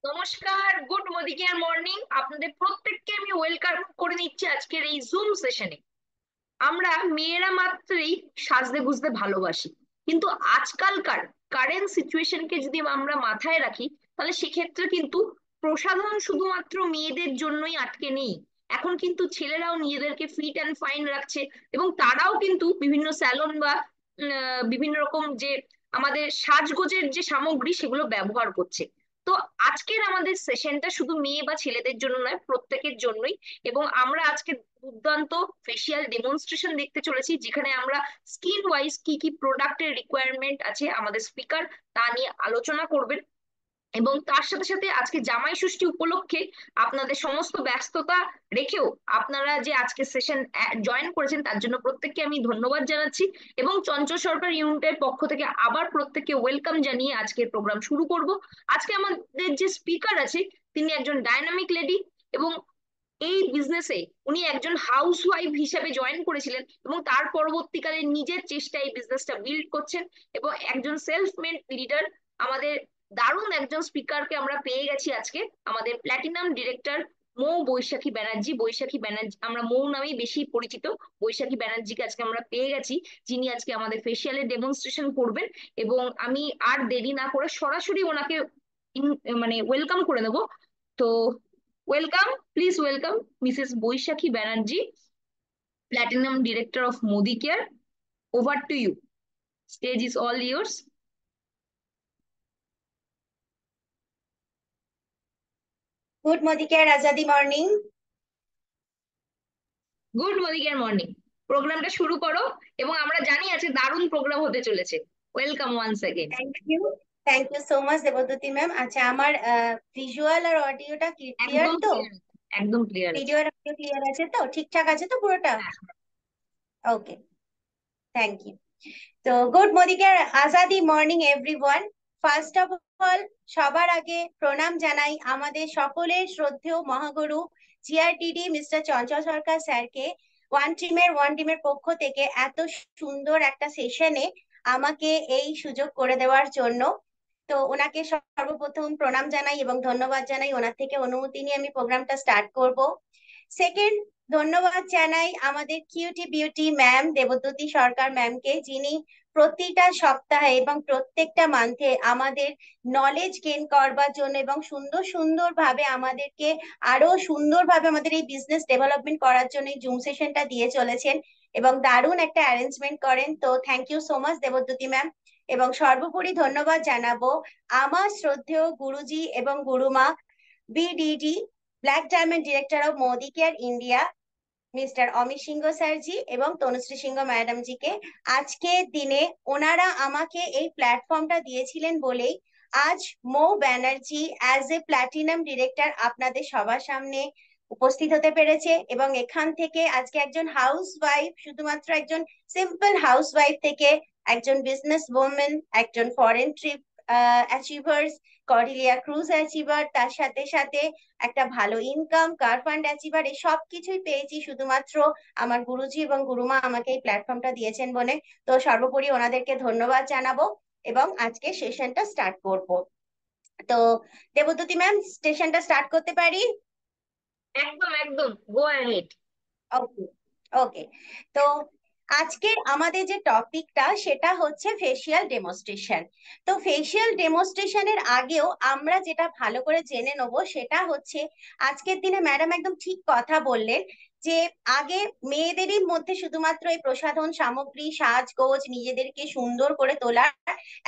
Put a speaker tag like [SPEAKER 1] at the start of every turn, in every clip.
[SPEAKER 1] নমস্কার, good morning morning. আপনাদের প্রত্যেককে আমি ওয়েলকাম করে নিচ্ছি আজকের এই জুম সেশনে। আমরা মেয়েরা মাত্রই সাজতে গুজতে ভালোবাসি, কিন্তু আজকালকার কারেন্ট সিচুয়েশনকে যদি আমরা মাথায় রাখি, তাহলে সেক্ষেত্রে কিন্তু প্রসাধন শুধুমাত্র মেয়েদের জন্যই আটকে নেই। এখন কিন্তু ছেলেরাও নিজেদেরকে ফিট অ্যান্ড ফাইন রাখছে, এবং তারাও কিন্তু বিভিন্ন স্যালন বা বিভিন্ন রকম যে আমাদের সাজগোজের যে সামগ্রী সেগুলো ব্যবহার করছে। তো আজকের আমাদের সেশনটা শুধু মেয়ে বা ছেলেদের জন্য নয়, প্রত্যেকের জন্যই। এবং আমরা আজকে দুর্দান্ত ফেসিয়াল ডেমনস্ট্রেশন দেখতে চলেছি, যেখানে আমরা স্কিন ওয়াইজ কি কি প্রোডাক্টের রিকোয়ারমেন্ট আছে আমাদের স্পিকার তা নিয়ে আলোচনা করবেন। এবং তার সাথে সাথে আজকে জামাই ষষ্ঠী উপলক্ষে আপনাদের সমস্ত ব্যস্ততা রেখেও আপনারা যে আজকে সেশন জয়েন করেছেন তার জন্য প্রত্যেককে আমি ধন্যবাদ জানাচ্ছি। এবং চঞ্চল সরকার ইউনিটের পক্ষ থেকে আবার প্রত্যেককে ওয়েলকাম জানিয়ে আজকের প্রোগ্রাম শুরু করব। আজকে আমাদের যে স্পিকার আছে তিনি একজন ডায়নামিক লেডি, এবং এই বিজনেসে উনি একজন হাউস ওয়াইফ হিসেবে জয়েন করেছিলেন, এবং তার পরবর্তীকালে নিজের চেষ্টায় এই বিজনেসটা বিল্ড করছেন, এবং একজন সেলফ মেড লিডার। আমাদের দারুণ একজন স্পিকারকে আমরা পেয়ে গেছি আজকে, আমাদের প্ল্যাটিনাম ডিরেক্টর মৌ বৈশাখী ব্যানার্জি। বৈশাখী ব্যানার্জি, আমরা মৌ নামেই বেশি পরিচিত। বৈশাখী ব্যানার্জিকে আজকে আমরা পেয়ে গেছি, যিনি আজকে আমাদের ফেসিয়ালের ডেমনস্ট্রেশন করবেন। এবং আমি আর দেরি না করে সরাসরি ওনাকে মানে ওয়েলকাম করে নেব। তো welcome, please welcome Mrs Baishakhi Banerjee, platinum director of Modicare. Over to you, stage is all yours.
[SPEAKER 2] Good মদিকের আজাদি মর্নিং।
[SPEAKER 1] Good morning morning. প্রোগ্রামটা শুরু করো, এবং আমরা জানি আছে দারুণ প্রোগ্রাম হতে চলেছে। Welcome once again.
[SPEAKER 2] Thank you so much Debdyuti ma'am. আচ্ছা, আমার ভিজুয়াল আর অডিওটা ক্লিয়ার
[SPEAKER 1] একদম
[SPEAKER 2] তো?
[SPEAKER 1] ক্লিয়ার, একদম ক্লিয়ার আছে।
[SPEAKER 2] ভিডিও আর অডিও ক্লিয়ার আছে তো? ঠিকঠাক আছে তো পুরোটা?
[SPEAKER 1] হ্যাঁ।
[SPEAKER 2] ওকে, থ্যাংক ইউ। তো good morning Azadi morning everyone. First of all, সবার আগে প্রণাম জানাই আমাদের সকলের শ্রদ্ধেয় মহাগুরু জিআরটিডি মিস্টার চঞ্চল সরকার স্যারকে, ওয়ান টিমের পক্ষ থেকে এত সুন্দর একটা সেশনে আমাকে এই সুযোগ করে দেওয়ার জন্য। তো ওনাকে সর্বপ্রথম প্রণাম জানাই এবং ধন্যবাদ জানাই। ওনার থেকে অনুমতি নিয়ে আমি প্রোগ্রামটা স্টার্ট করব। সেকেন্ড, ধন্যবাদ জানাই আমাদের কিউটি বিউটি ম্যাম দেবদ্যুতি সরকার ম্যামকে, যিনি প্রতিটা সপ্তাহে এবং প্রত্যেকটা মান্থে আমাদের নলেজ গেইন করবার জন্য এবং সুন্দর সুন্দর ভাবে আমাদেরকে আরো সুন্দরভাবে আমাদের এই বিজনেস ডেভেলপমেন্ট করার জন্য এই জুম সেশনটা দিয়ে চলেছেন এবং দারুণ একটা অ্যারেঞ্জমেন্ট করেন। তো thank you so much Debdyuti ma'am. এবং সর্বোপরি ধন্যবাদ জানাবো আমার শ্রদ্ধেয় গুরুজি এবং গুরুমা, BDD black diamond director of Modicare India, Mr Amit Singh স্যারজি এবং তনুশ্রী সিংহ ম্যাডাম জিকে। আজকের দিনে ওনারা আমাকে এই প্ল্যাটফর্মটা দিয়েছিলেন বলেই আজ Mou Banerjee as a platinum director আপনাদের সবার সামনে উপস্থিত হতে পেরেছে। এবং এখান থেকে আজকে একজন হাউস ওয়াইফ, শুধুমাত্র একজন সিম্পল হাউস ওয়াইফ থেকে একজন বিজনেস ওমেন, একজন foreign trip achievers, Cordelia cruise achiever, তার সাথে সাথে একটা ভালো ইনকাম, কার ফান্ড অ্যাচিভার, এই সব কিছুই পেয়েছি শুধুমাত্র আমার গুরুজি এবং গুরুমা আমাকে এই প্ল্যাটফর্মটা দিয়েছেন বলে। তো সর্বোপরি ওনাদেরকে ধন্যবাদ জানাবো এবং আজকে সেশনটা স্টার্ট করব। তো দেবদ্যুতি ম্যাম, সেশনটা স্টার্ট করতে পারি?
[SPEAKER 1] একদম একদম, গো অ্যাহেড।
[SPEAKER 2] ওকে, ওকে। তো আজকের আমাদের যে টপিকটা সেটা হচ্ছে ফেসিয়াল ডেমনস্ট্রেশন। তো ফেসিয়াল ডেমনস্ট্রেশনের আগেও আমরা যেটা ভালো করে জেনে নেবো সেটা হচ্ছে, আজকের দিনে ম্যাডাম একদম ঠিক কথা বললেন যে আগে মেয়েদেরই মধ্যে শুধুমাত্র এই প্রসাধন সামগ্রী, সাজগোজ, নিজেদেরকে সুন্দর করে তোলার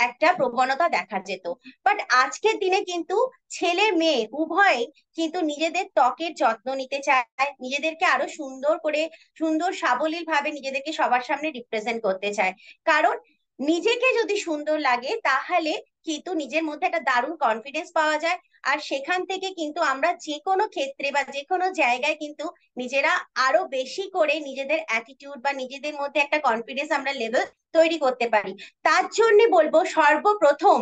[SPEAKER 2] একটা প্রবণতা দেখা যেত। বাট আজকের দিনে কিন্তু ছেলে মেয়ে উভয় কিন্তু নিজেদের ত্বকের যত্ন নিতে চায়, নিজেদেরকে আরো সুন্দর করে, সুন্দর সাবলীল ভাবে নিজেদেরকে সবার সামনে রিপ্রেজেন্ট করতে চায়। কারণ নিজেকে যদি সুন্দর লাগে তাহলে কিন্তু নিজের মধ্যে একটা দারুণ কনফিডেন্স পাওয়া যায়। আর সেখান থেকে কিন্তু আমরা যে কোনো ক্ষেত্রে বা যে কোনো জায়গায় কিন্তু নিজেরা আরো বেশি করে নিজেদের অ্যাটিটিউড বা নিজেদের মধ্যে একটা কনফিডেন্স আমরা লেভেল তৈরি করতে পারি। তার জন্য বলবো, সর্বপ্রথম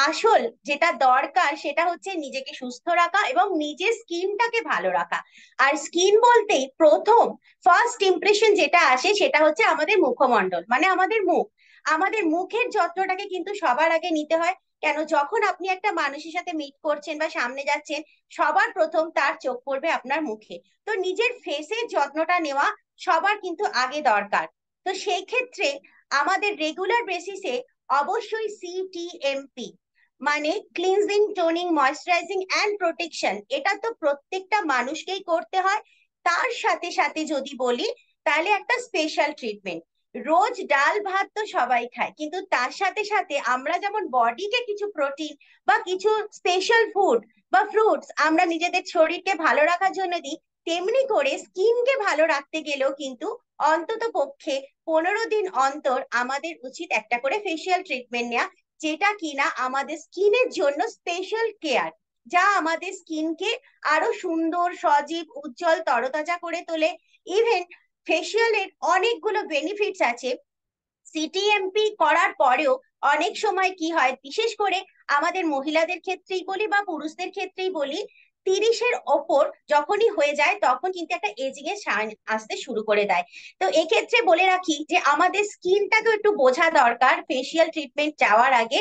[SPEAKER 2] আসল যেটা দরকার সেটা হচ্ছে নিজেকে সুস্থ রাখা এবং নিজের স্কিনটাকে ভালো রাখা। আর স্কিন বলতেই প্রথম ফার্স্ট ইমপ্রেশন যেটা আসে সেটা হচ্ছে আমাদের মুখমণ্ডল, মানে আমাদের মুখ। আমাদের মুখের যত্নটাকে কিন্তু সবার আগে নিতে হয়। কেন, যখন আপনি একটা মানুষের সাথে মিট করছেন বা সামনে যাচ্ছেন, সবার প্রথম তার চোখ পড়বে আপনার মুখে। তো নিজের ফেসের যত্নটা নেওয়া সবার কিন্তু আগে দরকার। তো সেই ক্ষেত্রে আমাদের রেগুলার বেসিসে অবশ্যই সিটিএমপি, মানে cleansing, toning, moisturising and protection, এটা তো প্রত্যেকটা মানুষকেই করতে হয়। তার সাথে সাথে যদি বলি, তাহলে একটা স্পেশাল ট্রিটমেন্ট। রোজ ডাল ভাত তো সবাই খায়, কিন্তু তার সাথে সাথে আমরা যেমন বডিকে কিছু প্রোটিন বা কিছু স্পেশাল ফুড বা ফ্রুটস আমরা নিজেদের শরীরকে ভালো রাখার জন্য দিই, তেমনি করে স্কিনকে ভালো রাখতে গেলেও কিন্তু অন্তত পক্ষে 15 দিন অন্তর আমাদের উচিত একটা করে ফেসিয়াল ট্রিটমেন্ট নেওয়া, যেটা কিনা আমাদের স্কিনের জন্য স্পেশাল কেয়ার, যা আমাদের স্কিনকে আরো সুন্দর, সজীব, উজ্জ্বল, তরতাজা করে তোলে। ইভেন ফেসিয়ালের অনেকগুলো বেনিফিটস আছে। সিটিএমপি করার পরেও অনেক সময় কি হয়, বিশেষ করে আমাদের মহিলাদের ক্ষেত্রেই বলি বা পুরুষদের ক্ষেত্রেই বলি, 30-এর ওপর যখনই হয়ে যায় তখন কিন্তু একটা এজিং এর সাইন আসতে শুরু করে দেয়। তো এক্ষেত্রে বলে রাখি যে আমাদের স্কিনটাকে একটু বোঝা দরকার। ফেসিয়াল ট্রিটমেন্ট যাওয়ার আগে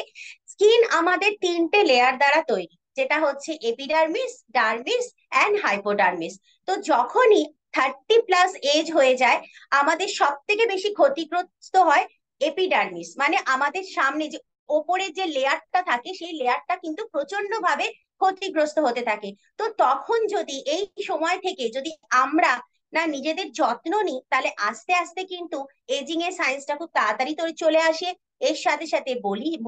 [SPEAKER 2] স্কিন আমাদের 3টে লেয়ার দ্বারা তৈরি, যেটা হচ্ছে এপিডার্মিস, ডার্মিস অ্যান্ড হাইপোডার্মিস। তো যখনই 30+ এজ হয়ে যায়, আমাদের সব থেকে বেশি ক্ষতিগ্রস্ত হয় এপিডার্মিস, মানে আমাদের সামনে যে ওপরের যে লেয়ারটা থাকে সেই লেয়ারটা কিন্তু প্রচন্ড ভাবে ক্ষতিগ্রস্ত হতে থাকে। তো তখন যদি এই সময় থেকে যদি আমরা না নিজেদের যত্ন নিই, তাহলে আস্তে আস্তে কিন্তু এজিং এর সাইন্সটা খুব তাড়াতাড়ি চলে আসে। এর সাথে সাথে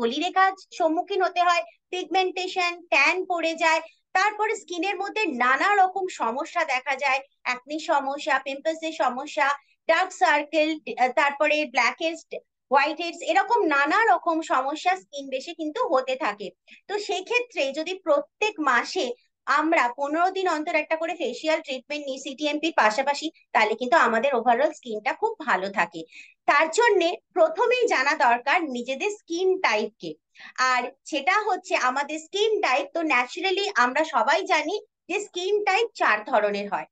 [SPEAKER 2] বলিরেখার সম্মুখীন হতে হয়, পিগমেন্টেশন, ট্যান পড়ে যায়, তারপরে স্কিনের মধ্যে নানা রকম সমস্যা দেখা যায়, অ্যাকনি সমস্যা, পিম্পলস এর সমস্যা, ডার্ক সার্কেল, তারপরে ব্ল্যাক হেডস, হোয়াইট হেডস, এরকম নানা রকম সমস্যা স্কিন বেশি কিন্তু হতে থাকে। তো সেক্ষেত্রে যদি প্রত্যেক মাসে আমরা 15 দিন অন্তর একটা করে ফেসিয়াল ট্রিটমেন্ট নিই সিটিএমপির পাশাপাশি, তাহলে কিন্তু আমাদের ওভারঅল স্কিনটা খুব ভালো থাকে। তার জন্য প্রথমেই জানা দরকার নিজেদের স্কিন টাইপকে। আর সেটা হচ্ছে আমাদের স্কিন টাইপ, তো ন্যাচারালি আমরা সবাই জানি যে স্কিন টাইপ 4 ধরনের হয়।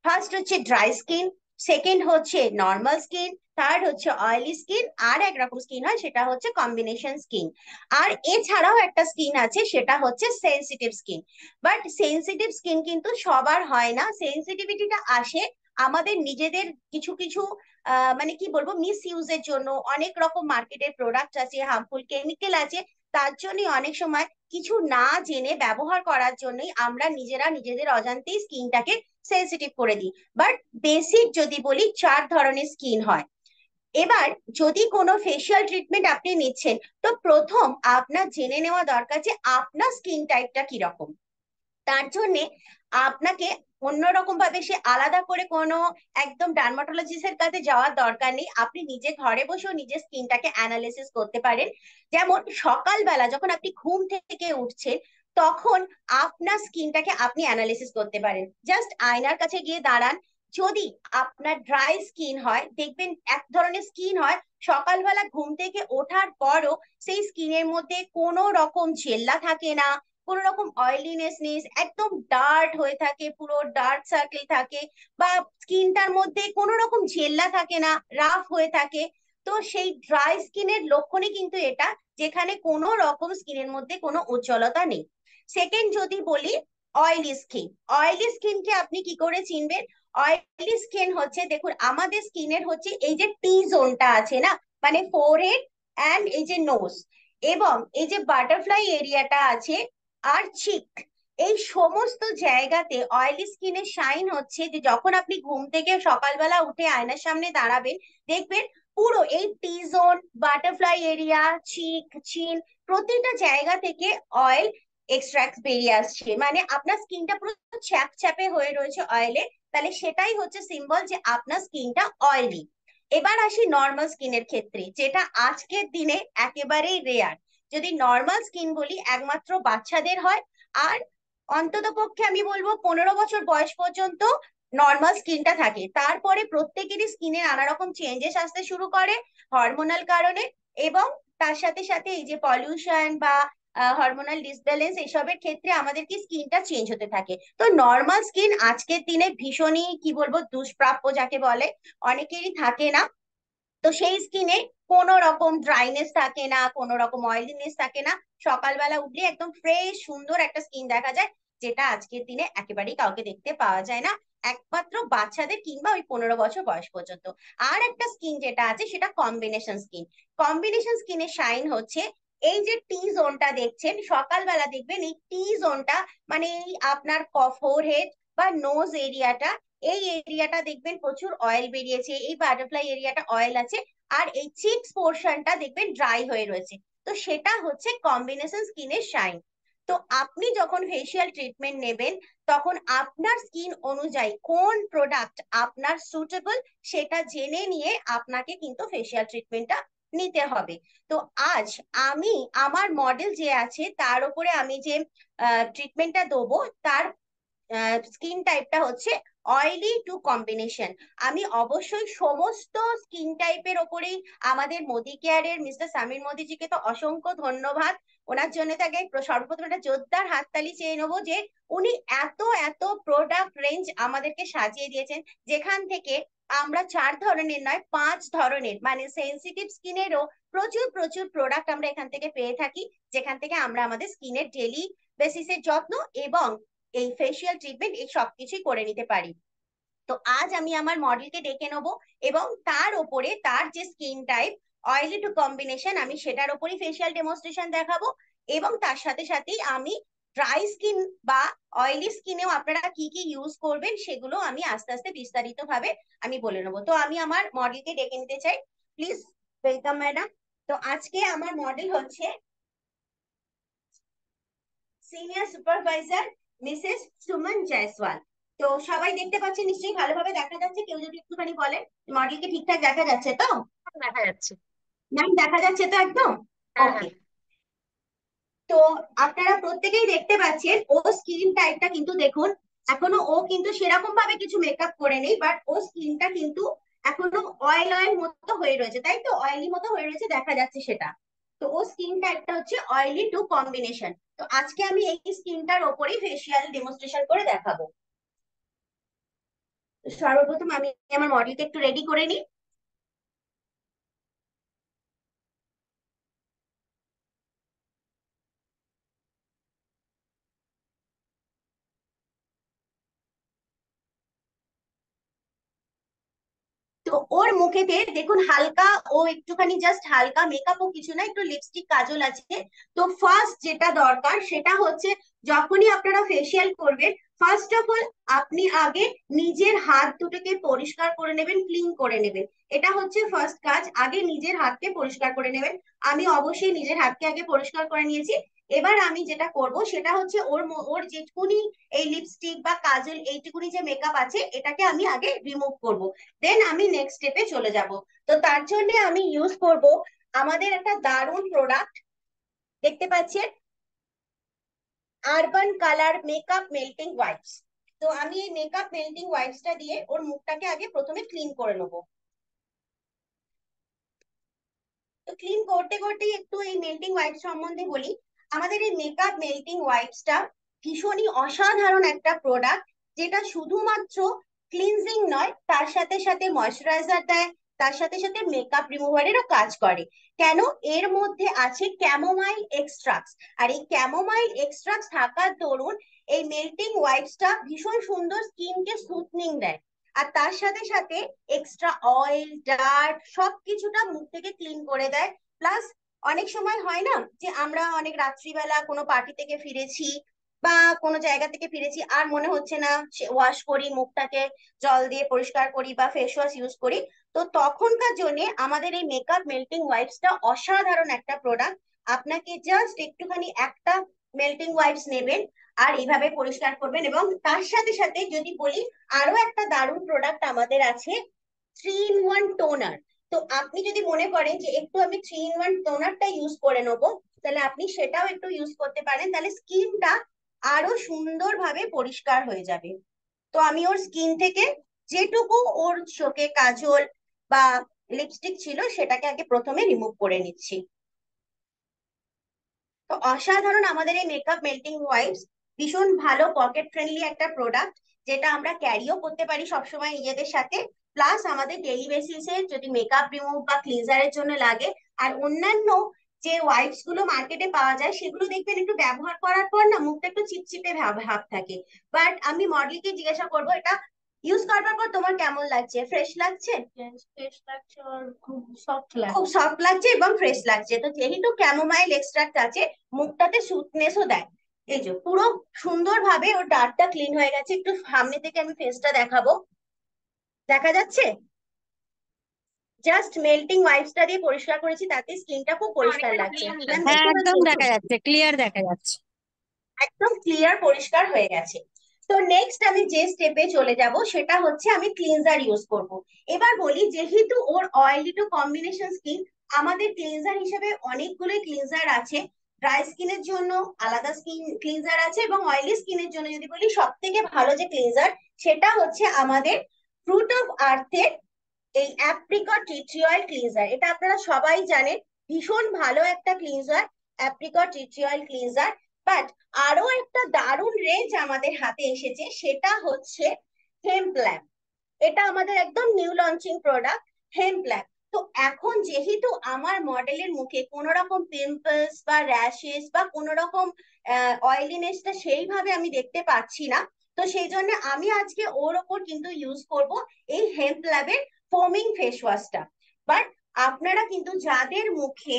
[SPEAKER 2] ফার্স্ট হচ্ছে ড্রাই স্কিন, সেকেন্ড হচ্ছে নর্মাল স্কিন, থার্ড হচ্ছে অয়েলি স্কিন, আর একরকম স্কিন হয় সেটা হচ্ছে কম্বিনেশন স্কিন। আর এছাড়াও একটা স্কিন আছে সেটা হচ্ছে sensitive skin. But sensitive skin কিন্তু সবার হয় না। সেনসিটিভিটিটা আসে আমাদের নিজেদের কিছু কিছু মানে কি বলবো, মিস ইউজের জন্য। অনেক রকম মার্কেটের প্রোডাক্ট আছে, হার্মফুল কেমিক্যাল আছে, তার জন্যই অনেক সময় কিছু না জেনে ব্যবহার করার জন্যই আমরা নিজেরা নিজেদের অজান্তেই স্কিনটাকে সেন্সিটিভ করে দিই। বাট বেসিক যদি বলি, 4 ধরনের স্কিন হয়। এবার যদি কোনো ফেসিয়াল ট্রিটমেন্ট আপনি নিচ্ছেন, তো প্রথম আপনার জেনে নেওয়া দরকার যে আপনার স্কিন টাইপটা কিরকম। তার জন্য আপনাকে অন্যরকম ভাবে সে আলাদা করে কোনো একদম ডার্মাটোলজিস্টের কাছে যাওয়ার দরকার নেই। আপনি নিজে ঘরে বসেও নিজের স্কিনটাকে অ্যানালিসিস করতে পারেন। যেমন সকালবেলা যখন আপনি ঘুম থেকে উঠছেন, তখন আপনার স্কিনটাকে আপনি অ্যানালিসিস করতে পারেন। জাস্ট আয়নার কাছে গিয়ে দাঁড়ান। যদি আপনার ড্রাই স্কিন হয়, দেখবেন এক ধরনের স্কিন হয় সকালবেলা ঘুম থেকে ওঠার পরও সেই স্কিনের মধ্যে কোনো রকম জেল্লা থাকে না, কোন রকম অয়েলিনেস নেই, একদম ডার্ট হয়ে থাকে, পুরো ডার্ক সার্কেল থাকে, বা স্কিনটার মধ্যে কোনো রকম জেল্লা থাকে না, রাফ হয়ে থাকে। তো সেই ড্রাই স্কিনের লক্ষণই কিন্তু এটা, যেখানে কোনো রকম স্কিনের মধ্যে কোনো উজ্জ্বলতা নেই। সেকেন্ড যদি বলি, অয়েলি স্কিন। অয়েলি স্কিনকে আপনি কি করে চিনবেন? অয়েলি স্কিন হচ্ছে, দেখুন আমাদের স্কিনের হচ্ছে এই যে টি জোনটা আছে না, মানে ফোরহেড অ্যান্ড এই যে নোজ, এবং এই যে বাটারফ্লাই এরিয়াটা আছে, আর চিক, এই সমস্ত জায়গাতে অয়েলি স্কিনের সাইন হচ্ছে যে যখন আপনি ঘুম থেকে সকালবেলা উঠে আয়নার সামনে দাঁড়াবেন, দেখবেন পুরো এই টি জোন, বাটারফ্লাই এরিয়া, চিক, চিন, প্রতিটা জায়গা থেকে অয়েল এক্সট্রাক্ট বেরিয়ে আসছে, মানে আপনার স্কিনটা পুরো চ্যাপচ্যাপে হয়ে রয়েছে অয়েলে। তাহলে সেটাই হচ্ছে সিম্বল যে আপনার স্কিনটা অয়েলি। এবার আসি নর্মাল স্কিনের ক্ষেত্রে, যেটা আজকের দিনে একেবারেই রেয়ার। যদি নর্মাল স্কিন বলি, একমাত্র বাচ্চাদের হয়। আর অন্তত পক্ষে আমি বলবো 15 বছর বয়স পর্যন্ত নর্মাল স্কিনটা থাকে। তারপরে প্রত্যেকেরই স্কিনে নানা রকম চেঞ্জেস আসতে শুরু করে হরমোনাল কারণে, এবং তার সাথে সাথে এই যে পলিউশন বা হরমোনাল ডিসব্যালেন্স, এসবের ক্ষেত্রে আমাদের কি স্কিনটা চেঞ্জ হতে থাকে। তো নর্মাল স্কিন আজকের দিনে ভীষণই কি বলবো দুষ্প্রাপ্য যাকে বলে, অনেকেরই থাকে না। তো সেই স্কিনে কোনো রকম ড্রাইনেস থাকে না, কোনো রকম অয়েলিনেস থাকে না। সকালবেলা উঠলে একদম ফ্রেশ সুন্দর একটা স্কিন দেখা যায়, যেটা আজকের দিনে একেবারেই কাউকে দেখতে পাওয়া যায় না, একমাত্র বাচ্চাদের কিংবা ওই 15 বছর বয়স পর্যন্ত। আর একটা স্কিন যেটা আছে সেটা কম্বিনেশন স্কিন। কম্বিনেশন স্কিনের শাইন হচ্ছে এই যে টি জোনটা দেখছেন, সকালবেলা দেখবেন এই টি জোনটা, মানে এই আপনার ফোরহেড বা নোজ এরিয়াটা, এই এরিয়াটা দেখবেন প্রচুর অয়েল বেরিয়েছে, এই বাটারফ্লাই এরিয়াটা অয়েল আছে, আর এই চিকস পোর্শনটা দেখবেন ড্রাই হয়ে রয়েছে। তো সেটা হচ্ছে কম্বিনেশন স্কিনের শাইন। তো আপনি যখন ফেসিয়াল ট্রিটমেন্ট নেবেন, তখন আপনার স্কিন অনুযায়ী কোন প্রোডাক্ট আপনার সুটেবল সেটা জেনে নিয়ে আপনাকে কিন্তু ফেসিয়াল ট্রিটমেন্টটা নিতে হবে। তো আজ আমি আমার মডেল যে আছে তার উপরে আমি যে ট্রিটমেন্টটা দেবো, তার স্কিন টাইপটা হচ্ছে অয়েলি টু কম্বিনেশন। আমি অবশ্যই সমস্ত স্কিন টাইপের ওপরেই আমাদের মোদি কেয়ারের মিস্টার সামির মোদিজিকে তো অসংখ্য ধন্যবাদ। ওনার জন্য তাকে সর্বপ্রথম একটা জোরদার হাততালি চেয়ে নেবো, যে উনি এত এত প্রোডাক্ট রেঞ্জ আমাদেরকে সাজিয়ে দিয়েছেন, যেখান থেকে আমরা 4 ধরনের নয় 5 ধরনের, মানে সেন্সিটিভ স্কিনেরও প্রচুর প্রচুর প্রোডাক্ট আমরা এখান থেকে পেয়ে থাকি, যেখান থেকে আমরা আমাদের স্কিনের ডেলি বেসিসের যত্ন এবং এই ফেসিয়াল ট্রিটমেন্ট এই সবকিছুই করে নিতে পারি। তো আজ আমি আমার মডেলকে ডেকে নেবো এবং তার ওপরে তার যে skin type oily two combination, আমি সেটার ওপরই ফেসিয়াল ডেমনস্ট্রেশন দেখাবো। এবং তার সাথে সাথেই আমি ড্রাই স্কিন বা অয়েলি স্কিনেও আপনারা কি কি ইউজ করবেন সেগুলো আমি আস্তে আস্তে বিস্তারিত ভাবে আমি বলে নেবো। তো আমি আমার মডেলকে ডেকে নিতে চাই, প্লিজ ওয়েলকাম ম্যাডাম। তো আজকে আমার মডেল হচ্ছে senior supervisor Mrs Suman Jaiswal. তো সবাই দেখতে পাচ্ছেন নিশ্চয়ই, ভালোভাবে দেখা যাচ্ছে? কেউ যদি একটুখানি বলেন মডেলকে ঠিকঠাক দেখা যাচ্ছে তো?
[SPEAKER 1] দেখা যাচ্ছে।
[SPEAKER 2] ম্যাম দেখা যাচ্ছে তো একদম?
[SPEAKER 1] হ্যাঁ, হ্যাঁ।
[SPEAKER 2] ওকে। তো আপনারা প্রত্যেকেই দেখতে পাচ্ছেন ও স্কিন টাইপটা কিন্তু দেখুন, এখনো ও কিন্তু সেরকম ভাবে কিছু মেকআপ করে নেই, বাট ও স্কিনটা কিন্তু এখনো অয়েল অয়েল মতো হয়ে রয়েছে, তাই তো? অয়েলি মতো হয়ে রয়েছে, দেখা যাচ্ছে সেটা। তো ও স্কিন টাইপটা হচ্ছে অয়েলি টু কম্বিনেশন। তো আজকে আমি এই স্কিনটার ওপরেই ফেসিয়াল ডেমনস্ট্রেশন করে দেখাবো। সর্বপ্রথম আমি আমার মডেলকে একটু রেডি করে নিই। তো ওর মুখেতে দেখুন হালকা, ও একটুখানি জাস্ট হালকা মেকআপ ও কিছু না, একটু লিপস্টিক কাজল আছে। তো ফার্স্ট যেটা দরকার সেটা হচ্ছে, যখনই আপনারা ফেসিয়াল করবেন, ফার্স্ট অফ অল আপনি আগে নিজের হাত দুটোকে পরিষ্কার করে নেবেন, ক্লিন করে নেবেন। এটা হচ্ছে ফার্স্ট কাজ, আগে নিজের হাতকে পরিষ্কার করে নেবেন। আমি অবশ্যই নিজের হাতকে আগে পরিষ্কার করে নিয়েছি। এবার আমি যেটা করব সেটা হচ্ছে ওর যেটুকুনি এই লিপস্টিক বা কাজল এইটুকুনি যে মেকআপ আছে, এটাকে আমি আগে রিমুভ করব, দেন আমি নেক্সট স্টেপে চলে যাব। তো তার জন্য আমি ইউজ করব আমাদের একটা দারুণ প্রোডাক্ট, দেখতে পাচ্ছেন, urban colour makeup melting wipes. তো আমি এই মেকআপ মেল্টিং ওয়াইপসটা দিয়ে ওর মুখটাকে আগে প্রথমে ক্লিন করে নেবো। তো ক্লিন করতে করতে একটু এই মেল্টিং ওয়াইপস সম্বন্ধে বলি। আমাদের এই মেকআপ মেল্টিং ওয়াইপসটা ভীষণই অসাধারণ একটা প্রোডাক্ট, যেটা শুধুমাত্র ক্লিনজিং নয়, তার সাথে সাথে ময়শ্চারাইজার দেয়, তার সাথে সাথে মেকআপ রিমুভারেরও কাজ করে। কেন? এর মধ্যে আছে ক্যামোমাইল এক্সট্রাক্টস, আর এই ক্যামোমাইল এক্সট্রাক্টস থাকার দরুন এই মেল্টিং ওয়াইপসটা ভীষণ সুন্দর স্কিনকে স্মুথনিং দেয়। আর তার সাথে সাথে এক্সট্রা অয়েল ডার্ট সবকিছুটা মুখ থেকে ক্লিন করে দেয়। প্লাস অনেক সময় হয় না যে আমরা অনেক রাত্রিবেলা কোনো পার্টি থেকে ফিরেছি বা কোনো জায়গা থেকে ফিরেছি, আর মনে হচ্ছে না ওয়াশ করি মুখটাকে, জল দিয়ে পরিষ্কার করি বা ফেস ওয়াশ ইউজ করি। তো তখনকার জন্য আমাদের এই মেকআপ মেল্টিং ওয়াইপসটা অসাধারণ একটা প্রোডাক্ট। আপনাকে জাস্ট একটুখানি একটা মেল্টিং ওয়াইপস নেবেন আর এইভাবে পরিষ্কার করবেন। এবং তার সাথে সাথে যদি বলি, আরো একটা দারুণ প্রোডাক্ট আমাদের আছে, 3 in 1 টোনার। তো আপনি যদি মনে করেন যে একটু আমি 3 in 1 টোনারটা ইউজ করে নেবো, তাহলে আপনি সেটাও একটু ইউজ করতে পারেন, তাহলে স্কিনটা আরো সুন্দরভাবে পরিষ্কার হয়ে যাবে। তো আমি ওর স্কিন থেকে যেটুকু ওর চোখে কাজল বা লিপস্টিক ছিল সেটাকে আগে প্রথমে রিমুভ করে নিচ্ছি। তো অসাধারণ আমাদের এই মেকআপ মেল্টিং ওয়াইপস, ভীষণ ভালো পকেট ফ্রেন্ডলি একটা প্রোডাক্ট, যেটা আমরা ক্যারিও করতে পারি সবসময় নিজেদের সাথে। প্লাস আমাদের ডেইলি বেসিসে যদি মেকআপ রিমুভ বা ক্লিনজারের জন্য লাগে। আর অন্যান্য যে ওয়াইপস গুলো মার্কেটে পাওয়া যায় সেগুলো দেখবেন একটু ব্যবহার করার পর না মুখটা একটু চিপচিপে ভাব ভাব থাকে। বাট আমি মডেলকে জিজ্ঞাসা করবো এটা ইউজ করবার পর তোমার কেমন লাগছে, ফ্রেশ লাগছে?
[SPEAKER 3] ফ্রেশ লাগছে আর খুব সফট লাগছে।
[SPEAKER 2] খুব সফট লাগছে এবং ফ্রেশ লাগছে। তো যেহেতু ক্যামোমাইল এক্সট্রাক্ট আছে মুখটাতে সুইটনেসও দেয়। এই যে পুরো সুন্দরভাবে ওর ডার্টটা ক্লিন হয়ে গেছে। একটু সামনে থেকে আমি ফেসটা দেখাবো, দেখা যাচ্ছে? জাস্ট মেল্টিং ওয়াইপসটা দিয়ে পরিষ্কার করেছি, তাতে স্কিনটা খুব পরিষ্কার
[SPEAKER 1] অনেকটা
[SPEAKER 2] লাগছে।
[SPEAKER 1] ক্লিন
[SPEAKER 2] ম্যাম
[SPEAKER 1] লাগছে।
[SPEAKER 3] হ্যাঁ
[SPEAKER 2] দেখতে
[SPEAKER 3] একদম
[SPEAKER 2] পাচ্ছেন তো?
[SPEAKER 3] দেখা যাচ্ছে, ক্লিয়ার দেখা যাচ্ছে।
[SPEAKER 2] একদম ক্লিয়ার পরিষ্কার হয়ে গেছে। তো নেক্সট আমি যে স্টেপে চলে যাব সেটা হচ্ছে আমি ক্লিনজার ইউজ করব। এবার বলি, যেহেতু ওর অয়েলি টু কম্বিনেশন স্কিন, আমাদের ক্লিনজার হিসেবে অনেকগুলো ক্লিনজার আছে। ড্রাই স্কিনের জন্য আলাদা স্কিন ক্লিনজার আছে, এবং অয়েলি স্কিনের জন্য যদি বলি সব থেকে ভালো যে ক্লিনজার সেটা হচ্ছে আমাদের ফ্রুট অফ আর্থের এই অ্যাপ্রিকট টি ট্রি অয়েল ক্লিনজার। এটা আপনারা সবাই জানেন, ভীষণ ভালো একটা cleanser, apricot T tree oil cleanser. But আরো একটা দারুণ রেঞ্জ আমাদের হাতে এসেছে, সেটা হচ্ছে হেম্প ল্যাব। এটা আমাদের একদম new launching product, hemp lab. তো এখন যেহেতু আমার মডেলের মুখে কোনো রকম পিম্পলস বা র্যাশেস বা কোনো রকম অয়েলিনেসটা সেইভাবে আমি দেখতে পাচ্ছি না, তো সেই জন্য আমি আজকে ওর ওপর কিন্তু ইউজ করব এই হেম্প ল্যাবের ফোমিং ফেস ওয়াশটা। বাট আপনারা কিন্তু যাদের মুখে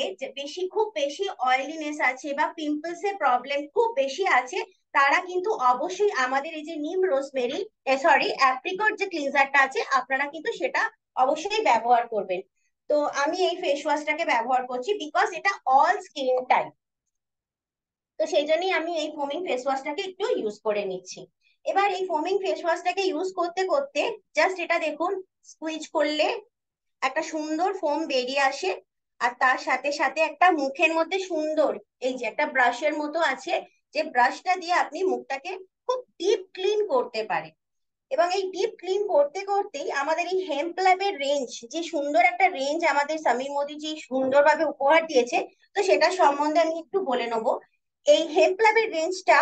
[SPEAKER 2] খুব বেশি অয়েলিনেস আছে বা পিম্পলস এর প্রবলেম খুব বেশি আছে, তারা কিন্তু অবশ্যই আমাদের এই যে নিম রোজমেরি সরি অ্যাপ্রিকট যে ক্লিনজারটা আছে আপনারা কিন্তু সেটা অবশ্যই ব্যবহার করবেন। তো আমি এই ফেস ওয়াশটাকে ব্যবহার করছি বিকজ এটা অল স্কিন টাইপ। তো সেই জন্যই আমি এই ফোমিং ফেস ওয়াশটাকে একটু ইউজ করে নিচ্ছি। এবার এই ফোমিং ফেস ওয়াশটাকে ইউজ করতে করতে জাস্ট এটা দেখুন, স্কুইজ করলে একটা সুন্দর ফোম বেরিয়ে আসে। আর তার সাথে সাথে একটা মুখের মধ্যে সুন্দর এই যে একটা ব্রাশের মতো আছে, যে ব্রাশটা দিয়ে আপনি মুখটাকে খুব ডিপ ক্লিন করতে পারেন। এবং এই ডিপ ক্লিন করতে করতেই আমাদের এই হেম্প ল্যাবের রেঞ্জ, যে সুন্দর একটা রেঞ্জ আমাদের সমীর মোদি জি সুন্দরভাবে উপহার দিয়েছে, তো সেটা সম্বন্ধে আমি একটু বলে নেবো। এই হেম্প ল্যাবের রেঞ্জটা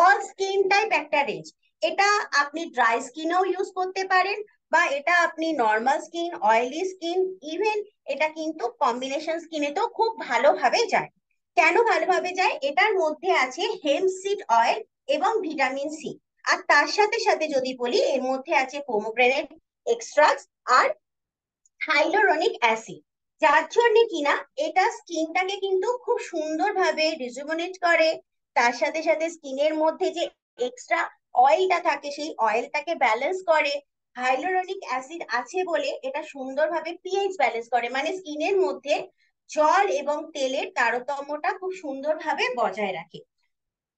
[SPEAKER 2] অল স্কিন টাইপ একটা রেঞ্জ। এটা আপনি ড্রাই স্কিনেও ইউজ করতে পারেন, বা এটা আপনি normal skin, oily skin, even এটা কিন্তু কম্বিনেশন স্কিনে তো খুব ভালোভাবে যায়। কেন ভালোভাবে যায়? এটার মধ্যে আছে হেম্প সিড অয়েল এবং ভিটামিন সি। আর তার সাথে সাথে যদি বলি এর মধ্যে আছে পোমোগ্রেনেট এক্সট্রাক্ট আর হাইলোরনিক অ্যাসিড, যার জন্য কিনা এটা স্কিনটাকে কিন্তু খুব সুন্দরভাবে রিজুভেনেট করে। তার সাথে সাথে স্কিনের মধ্যে যে এক্সট্রা অয়েলটা থাকে সেই অয়েলটাকে ব্যালেন্স করে। হাইলোরনিক অ্যাসিড আছে বলে এটা সুন্দরভাবে পিএইচ ব্যালেন্স করে, মানে স্কিনের মধ্যে জল এবং তেলের তারতম্যটা খুব সুন্দরভাবে বজায় রাখে।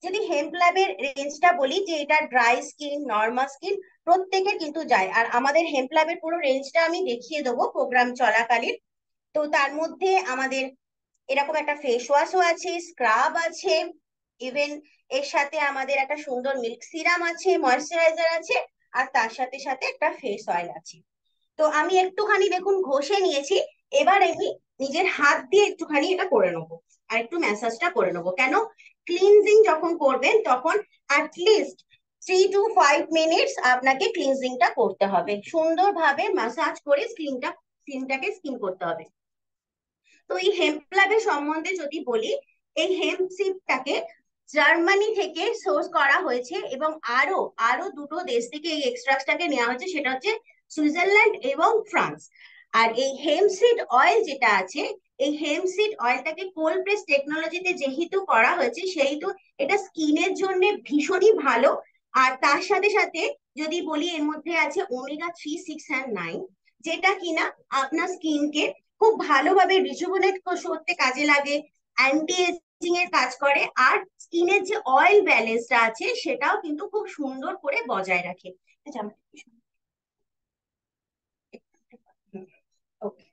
[SPEAKER 2] যদি হেম্প ল্যাবের রেঞ্জটা বলি, যে এটা ড্রাই স্কিন, নর্মাল স্কিন প্রত্যেকের কিন্তু যায়। আর আমাদের হেম্প ল্যাবের পুরো রেঞ্জটা আমি দেখিয়ে দেবো প্রোগ্রাম চলাকালীন। তো তার মধ্যে আমাদের এরকম একটা ফেস ওয়াশও আছে, স্ক্রাব আছে, ইভেন এর সাথে আমাদের একটা সুন্দর মিল্ক সিরাম আছে, ময়শ্চারাইজার আছে, আর তার সাথে সাথে একটা ফেস অয়েল আছে। তো আমি একটুখানি দেখুন ঘষে নিয়েছি। এবার আমি নিজের হাত দিয়ে একটুখানি এটা করে নেবো, আর একটু ম্যাসাজটা করে নেবো। কেন? ক্লিনজিং যখন করবেন তখন অ্যাটলিস্ট 3 to 5 মিনিটস আপনাকে ক্লিনজিংটা করতে হবে, সুন্দরভাবে ম্যাসাজ করে স্কিনটাকে স্কিন করতে হবে। তো এই হেম্প ল্যাবের সম্বন্ধে যদি বলি, এই হেম্প সিডটাকে জার্মানি থেকে সোর্স করা হয়েছে, এবং আরো আরো দুটো দেশ থেকে এই এক্সট্রাক্টটাকে নেওয়া হয়েছে, সেটা হচ্ছে সুইজারল্যান্ড এবং ফ্রান্স। আর এই হেম্প সিড অয়েল যেটা আছে, এই হেম্প সিড অয়েলটাকে কোল্ড প্রেস টেকনোলজিতে যেহেতু করা হয়েছে, সেহেতু এটা স্কিনের জন্য ভীষণই ভালো। আর তার সাথে সাথে যদি বলি এর মধ্যে আছে omega 3, 6 and 9, যেটা কিনা আপনার স্কিনকে খুব ভালোভাবে রিজুভেনেট করতে কাজে লাগে, অ্যান্টি এজিং এর কাজ করে, আর স্কিনের যে অয়েল ব্যালেন্সটা আছে সেটাও কিন্তু খুব সুন্দর করে বজায় রাখে। আচ্ছা, ওকে,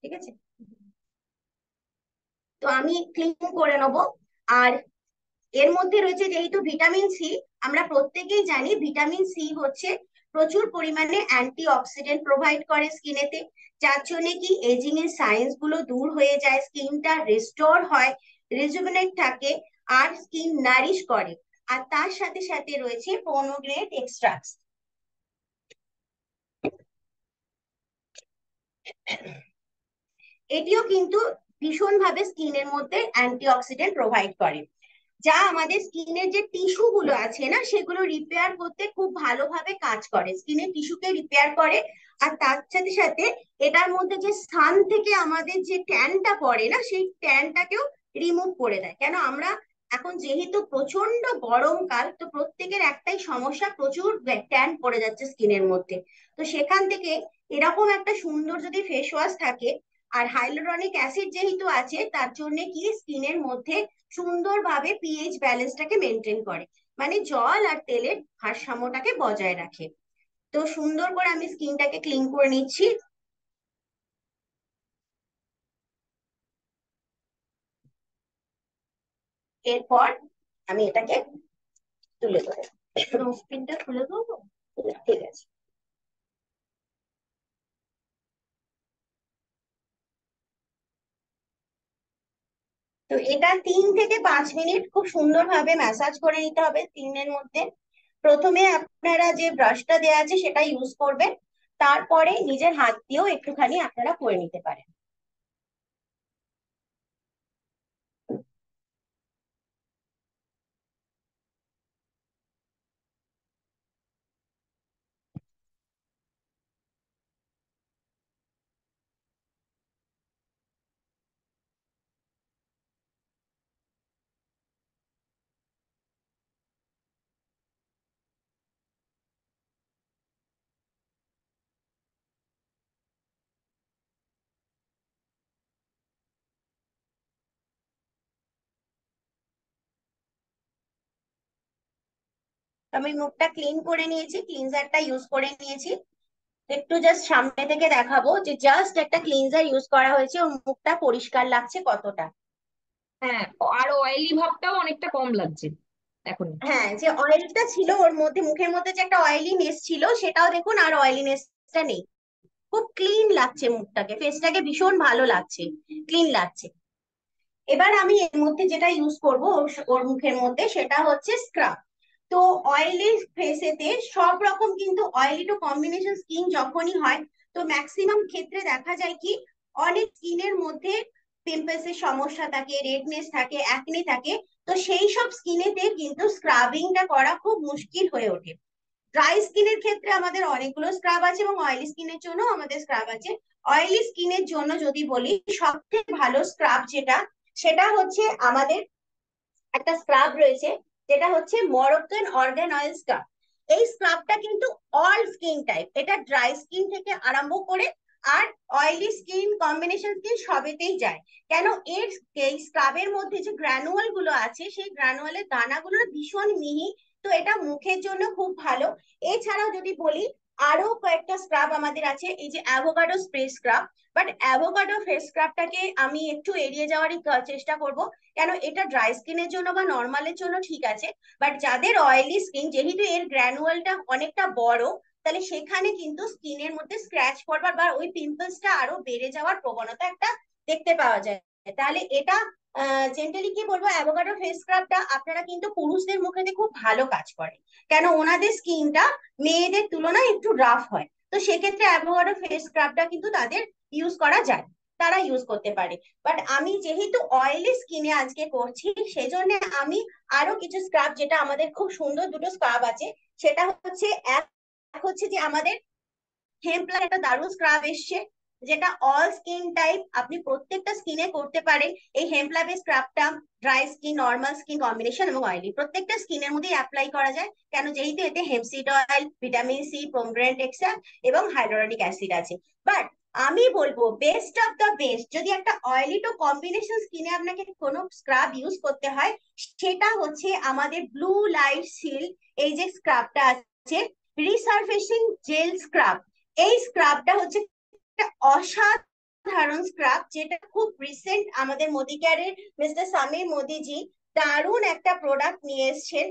[SPEAKER 2] ঠিক আছে। তো আমি ক্লিন করে নেবো। আর এর মধ্যে রয়েছে যেহেতু ভিটামিন সি, আমরা প্রত্যেকেই জানি ভিটামিন সি হচ্ছে প্রচুর পরিমাণে অ্যান্টি অক্সিডেন্ট প্রোভাইড করে স্কিনেতে, যার জন্য কি এজিং এর সাইন্স গুলো দূর হয়ে যায়, স্কিনটা রিস্টোর হয়, রিজুভেনেট থাকে, আর স্কিন নারিশ করে। আর তার সাথে সাথে রয়েছে পোমোগ্রেনেট এক্সট্রাক্টস। এটিও কিন্তু ভীষণভাবে স্কিনের মধ্যে অ্যান্টিঅক্সিডেন্ট প্রোভাইড করে, যা আমাদের স্কিনের যে টিস্যু গুলো আছে না, সেগুলো রিপেয়ার করতে খুব ভালোভাবে কাজ করে, স্কিনের টিস্যুকে রিপেয়ার করে। আর তার সাথে সাথে এটার মধ্যে যে সান থেকে আমাদের যে ট্যানটা পড়ে না, সেই ট্যানটাকেও রিমুভ করে দেয়। কেন আমরা এখন যেহেতু প্রচন্ড গরমকাল, তো প্রত্যেকের একটাই সমস্যা, প্রচুর ট্যান পড়ে যাচ্ছে স্কিনের মধ্যে। তো সেখান থেকে এরকম একটা সুন্দর যদি ফেস ওয়াশ থাকে, আর হাইলুরনিক অ্যাসিড যেহেতু আছে, তার জন্য কি স্কিনের মধ্যে সুন্দরভাবে পিএইচ ব্যালেন্সটাকে মেনটেন করে, মানে জল আর তেলের ভারসাম্যটাকে বজায় রাখে। তো সুন্দর করে আমি স্কিনটাকে ক্লিন করে নিচ্ছি। এরপর আমি এটাকে তুলে দেবো। স্কিনটা তুলে দেবো, ঠিক আছে। তো এটা 3 থেকে 5 মিনিট খুব সুন্দরভাবে ম্যাসাজ করে নিতে হবে স্কিনের মধ্যে। প্রথমে আপনারা যে ব্রাশটা দেওয়া আছে সেটা ইউজ করবেন, তারপরে নিজের হাত দিয়েও একটুখানি আপনারা করে নিতে পারেন। আমি মুখটা ক্লিন করে নিয়েছি, ক্লিনজারটা ইউজ করে নিয়েছি। একটু জাস্ট সামনে থেকে দেখাবো যে জাস্ট একটা ক্লিনজার ইউজ করা হয়েছে, ওর মুখটা পরিষ্কার লাগছে কতটা।
[SPEAKER 1] হ্যাঁ, আর অয়েলি ভাবটাও অনেকটা কম লাগছে এখন।
[SPEAKER 2] হ্যাঁ, যে অয়েলটা ছিল ওর মধ্যে, মুখের মধ্যে যে একটা অয়েলিনেস ছিল, সেটাও দেখুন আর অয়েলিনেসটা নেই। খুব ক্লিন লাগছে মুখটাকে, ফেসটাকে ভীষণ ভালো লাগছে, ক্লিন লাগছে। এবার আমি এর মধ্যে যেটা ইউজ করবো ওর মুখের মধ্যে, সেটা হচ্ছে স্ক্রাব। তো অয়েলি ফেসেতে সব রকম কিন্তু অয়েলি টু কম্বিনেশন স্কিন যখনই হয়, তো ম্যাক্সিমাম ক্ষেত্রে দেখা যায় কি অনেক স্কিনের মধ্যে পিম্পলস এর সমস্যা থাকে, রেডনেস থাকে, অ্যাকনে থাকে। তো সেই সব স্কিনেতে কিন্তু স্ক্রাবিংটা করা খুব মুশকিল হয়ে ওঠে। ড্রাই স্কিনের ক্ষেত্রে আমাদের অনেকগুলো স্ক্রাব আছে, এবং অয়েলি স্কিনের জন্য আমাদের স্ক্রাব আছে। অয়েলি স্কিনের জন্য যদি বলি, সবথেকে ভালো স্ক্রাব যেটা, সেটা হচ্ছে আমাদের একটা স্ক্রাব রয়েছে, যেটা হচ্ছে মরক্কান অর্গান অয়েল স্ক্রাব। এই স্ক্রাবটা কিন্তু অল স্কিন টাইপ, এটা ড্রাই স্কিন থেকে আরম্ভ করে আর অয়েলি স্কিন, কম্বিনেশন স্কিন সবেতেই যায়। কেন এর এই স্ক্রাবের মধ্যে যে গ্রানুয়াল গুলো আছে, সেই গ্রানুয়ালের দানাগুলো ভীষণ মিহি। তো এটা মুখের জন্য খুব ভালো। এছাড়াও যদি বলি, আরো কয়েকটা স্ক্রাব আমাদের আছে, এই যে avocado spray scrub. But avocado face স্ক্রাবটাকে আমি একটু এড়িয়ে যাওয়ারই চেষ্টা করব, কেন এটা ড্রাই স্কিনের জন্য বা নর্মালের জন্য ঠিক আছে। বাট যাদের অয়েলি স্কিন, যেহেতু এর গ্র্যানুয়ালটা অনেকটা বড়, তাহলে সেখানে কিন্তু স্কিনের মধ্যে স্ক্র্যাচ পড়বার বা ওই পিম্পলসটা আরো বেড়ে যাওয়ার প্রবণতা একটা দেখতে পাওয়া যায়। তাহলে এটা জেন্টালি কি বলবো, অ্যাভোকাডো ফেস স্ক্রাবটা আপনারা কিন্তু পুরুষদের মুখেতে খুব ভালো কাজ করে, কেন ওনাদের স্কিনটা মেয়েদের তুলনায় একটু রাফ হয়। তো সেক্ষেত্রে অ্যাভোকাডো ফেস স্ক্রাবটা কিন্তু তাদের ইউজ করা যায়, তারা ইউজ করতে পারে। বাট আমি যেহেতু অয়েলি স্কিনে আজকে করছি, সেজন্য আমি আরো কিছু স্ক্রাব, যেটা আমাদের খুব সুন্দর দুটো স্ক্রাব আছে, সেটা হচ্ছে এক হচ্ছে যে আমাদের হেম্পলার একটা দারুণ স্ক্রাব এসছে, যেটা অল স্কিন টাইপ আপনি প্রত্যেকটা স্কিনে করতে পারেন। এই হেম্পলাবের স্ক্রাবটা dry skin, normal skin combination এবং অয়েলি প্রত্যেকটা স্কিনের মধ্যেই অ্যাপ্লাই করা যায়, কেন যেহেতু এতে hempseed oil, vitamin C, pomegranate extract এবং হাইড্রোনিক অ্যাসিড আছে। বাট আমি বলবো বেস্ট অফ দ্য বেস্ট, যদি একটা অয়েলি টু কম্বিনেশন স্কিনে আপনাকে কোনো স্ক্রাব ইউজ করতে হয়, সেটা হচ্ছে আমাদের ব্লু লাইট শিল্ড। এই যে স্ক্রাবটা আছে, রিসারফেসিং জেল স্ক্রাব, এই স্ক্রাবটা হচ্ছে একটা অসাধারণ স্ক্রাব, যেটা খুব রিসেন্ট আমাদের মোদি কেয়ারের মিস্টার সামির মোদিজি দারুণ একটা প্রোডাক্ট নিয়ে এসেছেন,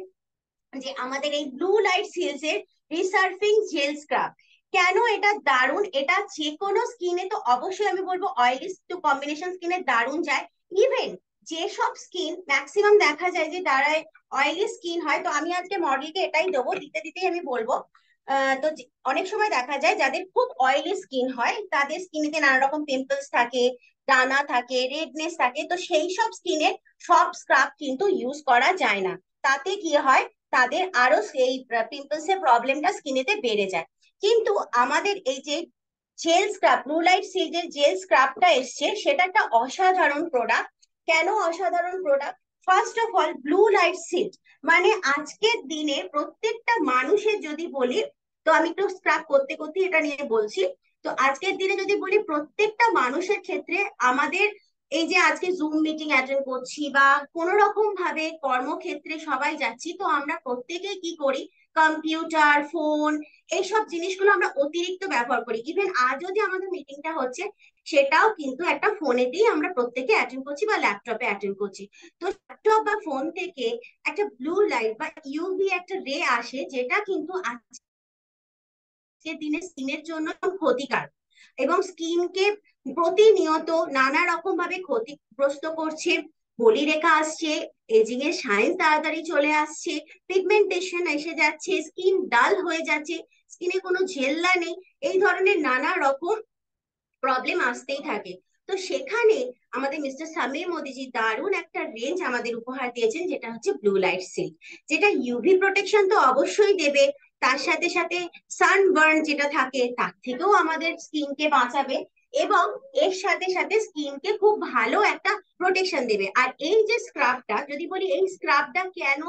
[SPEAKER 2] যে আমাদের এই ব্লু লাইট সিলস এর রিসার্ফিং জেল স্ক্রাব। কেন এটা দারুণ, এটা যে কোনো স্কিনে, তো অবশ্যই আমি বলবো অয়েলি টু কম্বিনেশন স্কিনে দারুণ যায়। ইভেন যেসব স্কিন ম্যাক্সিমাম দেখা যায় যে যারা অয়েলি স্কিন হয়, তো আমি আজকে মডেলকে এটাই দেবো, দিতে দিতেই আমি বলবো। তো অনেক সময় দেখা যায় যাদের খুব অয়েলি স্কিন হয় তাদের স্কিনেতে নানা রকম পিম্পলস থাকে, দানা থাকে, রেডনেস থাকে, তো সেই সব স্কিনে সব স্ক্রাব কিন্তু ইউজ করা যায় না। তাতে কি হয়, তাদের আরো সেই পিম্পলস এর প্রবলেমটা স্কিনেতে বেড়ে যায়। কিন্তু আমাদের এই যে জেল স্ক্রাব, ব্লু লাইট সিল্কের জেল স্ক্রাবটা এসছে, সেটা একটা অসাধারণ প্রোডাক্ট। কেন অসাধারণ product? First of all, blue light silk মানে আজকের দিনে প্রত্যেকটা মানুষের যদি বলি, তো আমি একটু স্ক্রাব করতে করতে এটা নিয়ে বলছি। তো আজকের দিনে যদি বলি প্রত্যেকটা মানুষের ক্ষেত্রে, আমাদের এই যে আজকে জুম মিটিং অ্যাটেন্ড করছি বা কোনো রকম ভাবে কর্মক্ষেত্রে সবাই যাচ্ছি, তো আমরা প্রত্যেকেই কি করি, কম্পিউটার, ফোন, এইসব জিনিসগুলো আমরা অতিরিক্ত ব্যবহার করি। ইভেন আজও যে আমাদের মিটিংটা হচ্ছে সেটাও কিন্তু একটা ফোনেতেই আমরা প্রত্যেকে অ্যাটেন্ড করছি বা ল্যাপটপে অ্যাটেন্ড করছি। তো ল্যাপটপ বা ফোন থেকে একটা ব্লু লাইট বা ইউভি একটা রে আসে, যেটা কিন্তু আজকের দিনে স্কিনের জন্য ক্ষতিকারক এবং স্কিনকে প্রতিনিয়ত নানা রকম ভাবে ক্ষতিগ্রস্ত করছে। বলিরেখা আসছে, এজিং এর সাইন্স তাড়াতাড়ি চলে আসছে, পিগমেন্টেশন এসে যাচ্ছে, স্কিন ডাল হয়ে যাচ্ছে, স্কিনে কোনো ঝেল্লা নেই, এই ধরনের নানা রকম প্রবলেম আসতেই থাকে। তো সেখানে আমাদের মিস্টার সামির মোদিজি দারুণ একটা রেঞ্জ আমাদের উপহার দিয়েছেন, যেটা হচ্ছে ব্লু লাইট সিল্ক, যেটা ইউভি প্রোটেকশন তো অবশ্যই দেবে, তার সাথে সাথে সানবার্ন যেটা থাকে তার থেকেও আমাদের স্কিনকে বাঁচাবে, এবং এর সাথে সাথে স্কিনকে খুব ভালো একটা প্রোটেকশন দেবে। আর এই যে স্ক্রাবটা, যদি বলি এই স্ক্রাবটা কেন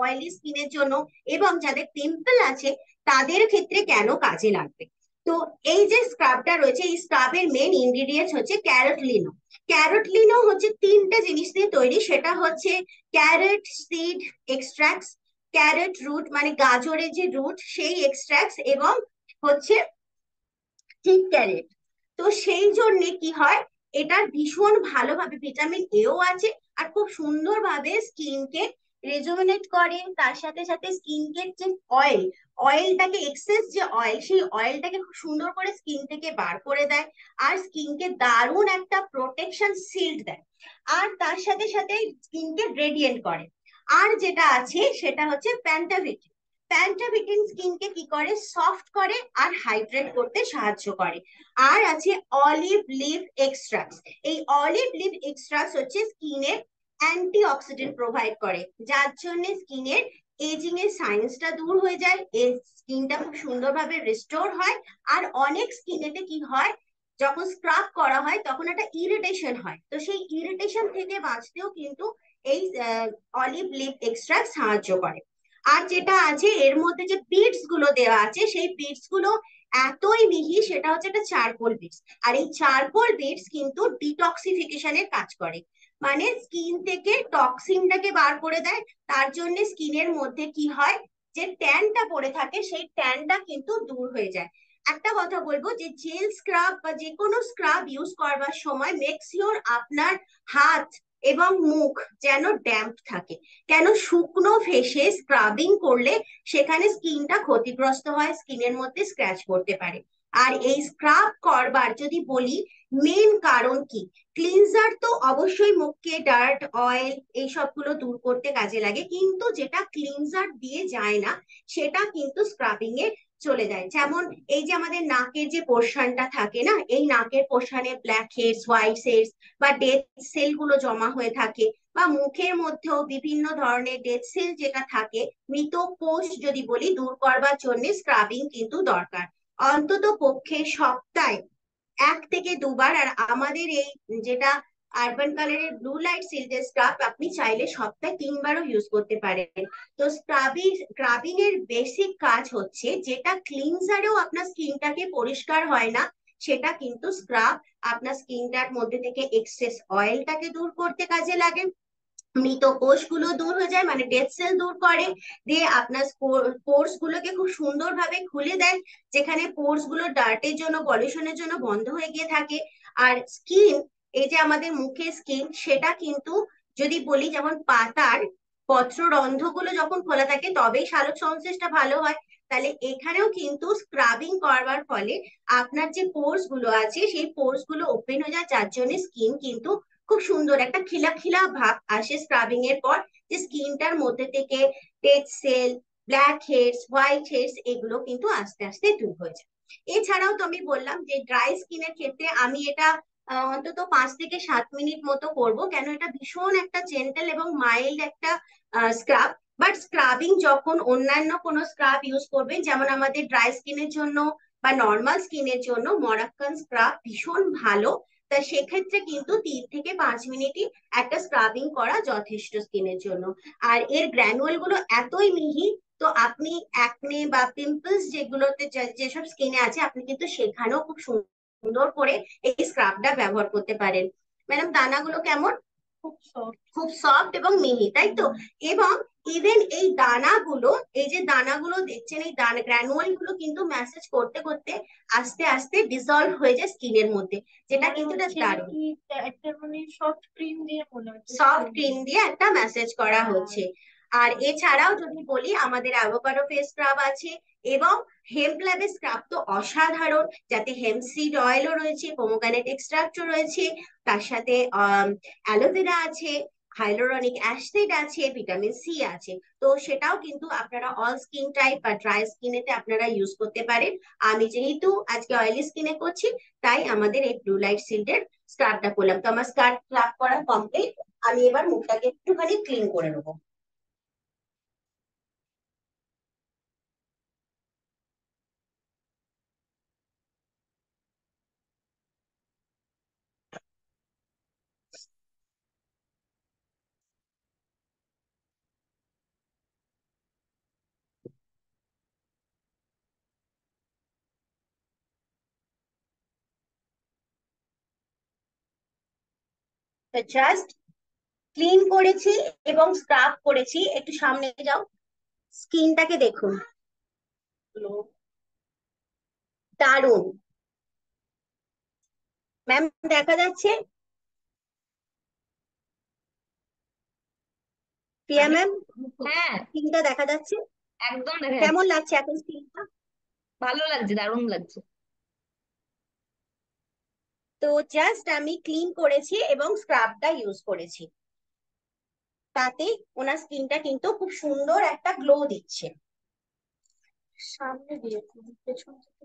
[SPEAKER 2] অয়েলি স্কিনের জন্য এবং যাদের পিম্পল আছে তাদের ক্ষেত্রে কেন কাজে লাগবে, তো এই যে স্ক্রাবটা রয়েছে, এই স্ক্রাবের মেন ইনগ্রিডিয়েন্টস হচ্ছে ক্যারট লিনো। ক্যারট লিনো হচ্ছে তিনটে জিনিস দিয়ে তৈরি, সেটা হচ্ছে carrot seed extracts, carrot root মানে গাজরের যে রুট সেই এক্সট্রাক্টস, এবং হচ্ছে ঠিক ক্যারেট। তো সেই জন্য কি হয়, এটার ভীষণ ভালোভাবে ভিটামিন এও আছে, আর খুব সুন্দরভাবে স্কিনকে রেজুভেনেট করে, তার সাথে সাথে স্কিনকে যে অয়েল, অয়েলটাকে এক্সেস যে অয়েল, সেই অয়েলটাকে খুব সুন্দর করে স্কিন থেকে বার করে দেয়, আর স্কিনকে দারুণ একটা প্রোটেকশন শিল্ড দেয়, আর তার সাথে সাথে স্কিনকে রেডিয়েন্ট করে। আর যেটা আছে সেটা হচ্ছে প্যান্টাভিট। প্যান্টাভিটিন স্কিনকে কি করে, সফট করে আর হাইড্রেট করতে সাহায্য করে। আর আছে অলিভ লিভ এক্সট্রাক্টস। এই অলিভ লিভ এক্সট্রাক্টস হচ্ছে স্কিনের অ্যান্টি অক্সিডেন্ট প্রোভাইড করে, যার জন্য স্কিনের এজিং এর সাইন্সটা দূর হয়ে যায়, এর স্কিনটা খুব সুন্দরভাবে রিস্টোর হয়। আর অনেক স্কিনেতে কি হয়, যখন স্ক্রাব করা হয় তখন একটা ইরিটেশন হয়, তো সেই ইরিটেশন থেকে বাঁচতেও কিন্তু এই অলিভ লিভ এক্সট্রাক্ট সাহায্য করে। আর যেটা আছে এর মধ্যে যে বিটস গুলো দেওয়া আছে, সেই বিটস গুলো এতই মিহি, সেটা হচ্ছে একটা চারকোল বিটস। আর এই চারকোল বিটস কিন্তু ডিটক্সিফিকেশনের কাজ করে, মানে স্কিন থেকে টক্সিনটাকে বার করে দেয়। তার জন্য স্কিনের মধ্যে কি হয়, যে ট্যানটা পড়ে থাকে সেই ট্যানটা কিন্তু দূর হয়ে যায়। একটা কথা বলবো, যে জেল স্ক্রাব বা যে কোনো স্ক্রাব ইউজ করবার সময় মেক শিওর আপনার হাত এবং মুখ যেন ড্যাম্প থাকে। কেন, শুকনো ফেসে স্ক্রাবিং করলে সেখানে স্কিনটা ক্ষতিগ্রস্ত হয়, স্কিনের মধ্যে স্ক্র্যাচ পড়তে পারে। আর এই স্ক্রাব করবার যদি বলি মেন কারণ কি, ক্লিনজার তো অবশ্যই মুখকে ডার্ট অয়েল এই সবগুলো দূর করতে কাজে লাগে, কিন্তু যেটা ক্লিনজার দিয়ে যায় না সেটা কিন্তু স্ক্রাবিং এ চলে যায়। যেমন এই যে আমাদের নাকের যে পোর্শনটা থাকে না, এই নাকের পোর্শনে ব্ল্যাক হেডস, হোয়াইট হেডস বা ডেড সেল গুলো জমা হয়ে থাকে, বা মুখের মধ্যেও বিভিন্ন ধরনের ডেড সেল যেটা থাকে, মৃত কোষ যদি বলি, দূর করবার জন্য স্ক্রাবিং কিন্তু দরকার, অন্তত পক্ষে সপ্তাহে 1 থেকে 2 বার। আর আমাদের এই যেটা আরবান কালারের ব্লু লাইট সিল্কের স্ক্রাব আপনি চাইলে সপ্তাহে 3বারও ইউজ করতে পারেন। তো স্ক্রাবিং এর বেসিক কাজ হচ্ছে, যেটা ক্লিনজারেও আপনার স্কিনটাকে পরিষ্কার হয় না, সেটা কিন্তু স্ক্রাব আপনার স্কিনটার মধ্যে থেকে এক্সেস অয়েলটাকে দূর করতে কাজে লাগে, মৃত কোষগুলো দূর হয়ে যায় মানে ডেড সেল দূর করে, দিয়ে আপনার পোর্স গুলোকে খুব সুন্দরভাবে খুলে দেয়, যেখানে পোর্স গুলো ডার্টের জন্য, পলিউশনের জন্য বন্ধ হয়ে গিয়ে থাকে। আর স্কিন, এই যে আমাদের মুখের স্কিন, সেটা কিন্তু যদি বলি যেমন পাতার পত্ররন্ধ্র গুলো যখন খোলা থাকে তবেই সালোক সংশ্লেষটা ভালো হয়, তাহলে এখানেও কিন্তু স্ক্রাবিং করবার ফলে আপনার যে পোর্স গুলো আছে সেই পোর্স গুলো ওপেন হয়ে যায়, যার জন্য স্কিন কিন্তু খুব সুন্দর একটা খিলা খিলা ভাব আসে স্ক্রাবিং এর পর, যে স্কিনটার মধ্যে থেকে dead cell, black heads, white heads এগুলো কিন্তু আস্তে আস্তে দূর হয়ে যায়। এছাড়াও তো আমি বললাম যে ড্রাই স্কিনের ক্ষেত্রে আমি এটা অন্তত 5 থেকে 7 মিনিট মতো করব, কেন এটা ভীষণ একটা জেন্টাল এবং মাইল্ড একটা স্ক্রাব। বাট স্ক্রাবিং যখন অন্যান্য কোনো স্ক্রাব ইউজ করবেন, যেমন আমাদের ড্রাই স্কিনের জন্য বা নর্মাল স্কিনের জন্য মরাক্কান স্ক্রাব ভীষণ ভালো। তা সেক্ষেত্রে কিন্তু 3 থেকে 5 মিনিটই একটা স্ক্রাবিং করা যথেষ্ট স্কিনের জন্য। আর এর গ্র্যানুয়াল গুলো এতই মিহি, তো আপনি অ্যাকনে বা পিম্পলস যেগুলোতে যেসব স্কিনে আছে, আপনি কিন্তু সেখানেও খুব সুন্দর করে এই স্ক্রাবটা ব্যবহার করতে পারেন। ম্যাডাম দানাগুলো কেমন?
[SPEAKER 3] খুব সফট।
[SPEAKER 2] খুব সফট এবং মিহি, তাই তো? এবং ইভেন এই দানাগুলো, এই যে দানাগুলো দেখছেন, এই দানা গ্র্যানুয়াল গুলো কিন্তু ম্যাসেজ করতে করতে আস্তে আস্তে ডিসলভ হয়ে যায় স্কিনের মধ্যে, যেটা কিন্তু দারুণ।
[SPEAKER 3] একটা মানে সফট ক্রিম দিয়ে মনে হচ্ছে
[SPEAKER 2] সফট ক্রিম দিয়ে একটা ম্যাসেজ করা হচ্ছে। আর এছাড়াও যদি বলি, আমাদের অ্যাভোকাডো ফেস স্ক্রাব আছে, এবং হেম্প ল্যাবের স্ক্রাব তো অসাধারণ, যাতে হেম্প সিড অয়েলও রয়েছে, পোমোগ্রানেট এক্সট্রাক্টও রয়েছে, তার সাথে অ্যালোভেরা আছে, হাইলোরনিক অ্যাসিড আছে, ভিটামিন সি আছে। তো সেটাও কিন্তু আপনারা অল স্কিন টাইপ বা ড্রাই স্কিনেতে আপনারা ইউজ করতে পারেন। আমি যেহেতু আজকে অয়েলি স্কিনে করছি, তাই আমাদের এই ব্লু লাইট সিল্ডের স্ক্রাবটা করলাম। তো আমার স্ক্রাব করা কমপ্লিট। আমি এবার মুখটাকে একটুখানি ক্লিন করে নেবো। জাস্ট ক্লিন করেছি এবং স্ক্রাব করেছি। একটু সামনে যাও, স্কিনটাকে দেখুন, দারুণ। ম্যাম দেখা যাচ্ছে? প্রিয়া ম্যাম,
[SPEAKER 1] হ্যাঁ,
[SPEAKER 2] স্কিনটা দেখা যাচ্ছে?
[SPEAKER 1] একদম দেখা
[SPEAKER 2] কেমন
[SPEAKER 1] যাচ্ছে।
[SPEAKER 2] লাগছে এখন স্কিনটা?
[SPEAKER 1] ভালো লাগছে, দারুণ লাগছে।
[SPEAKER 2] তো জাস্ট আমি ক্লিন করেছি এবং স্ক্রাবটা ইউজ করেছি, তাতে ওনার স্কিনটা কিন্তু খুব সুন্দর একটা গ্লো দিচ্ছে।
[SPEAKER 3] সামনে দিয়ে পেছন থেকে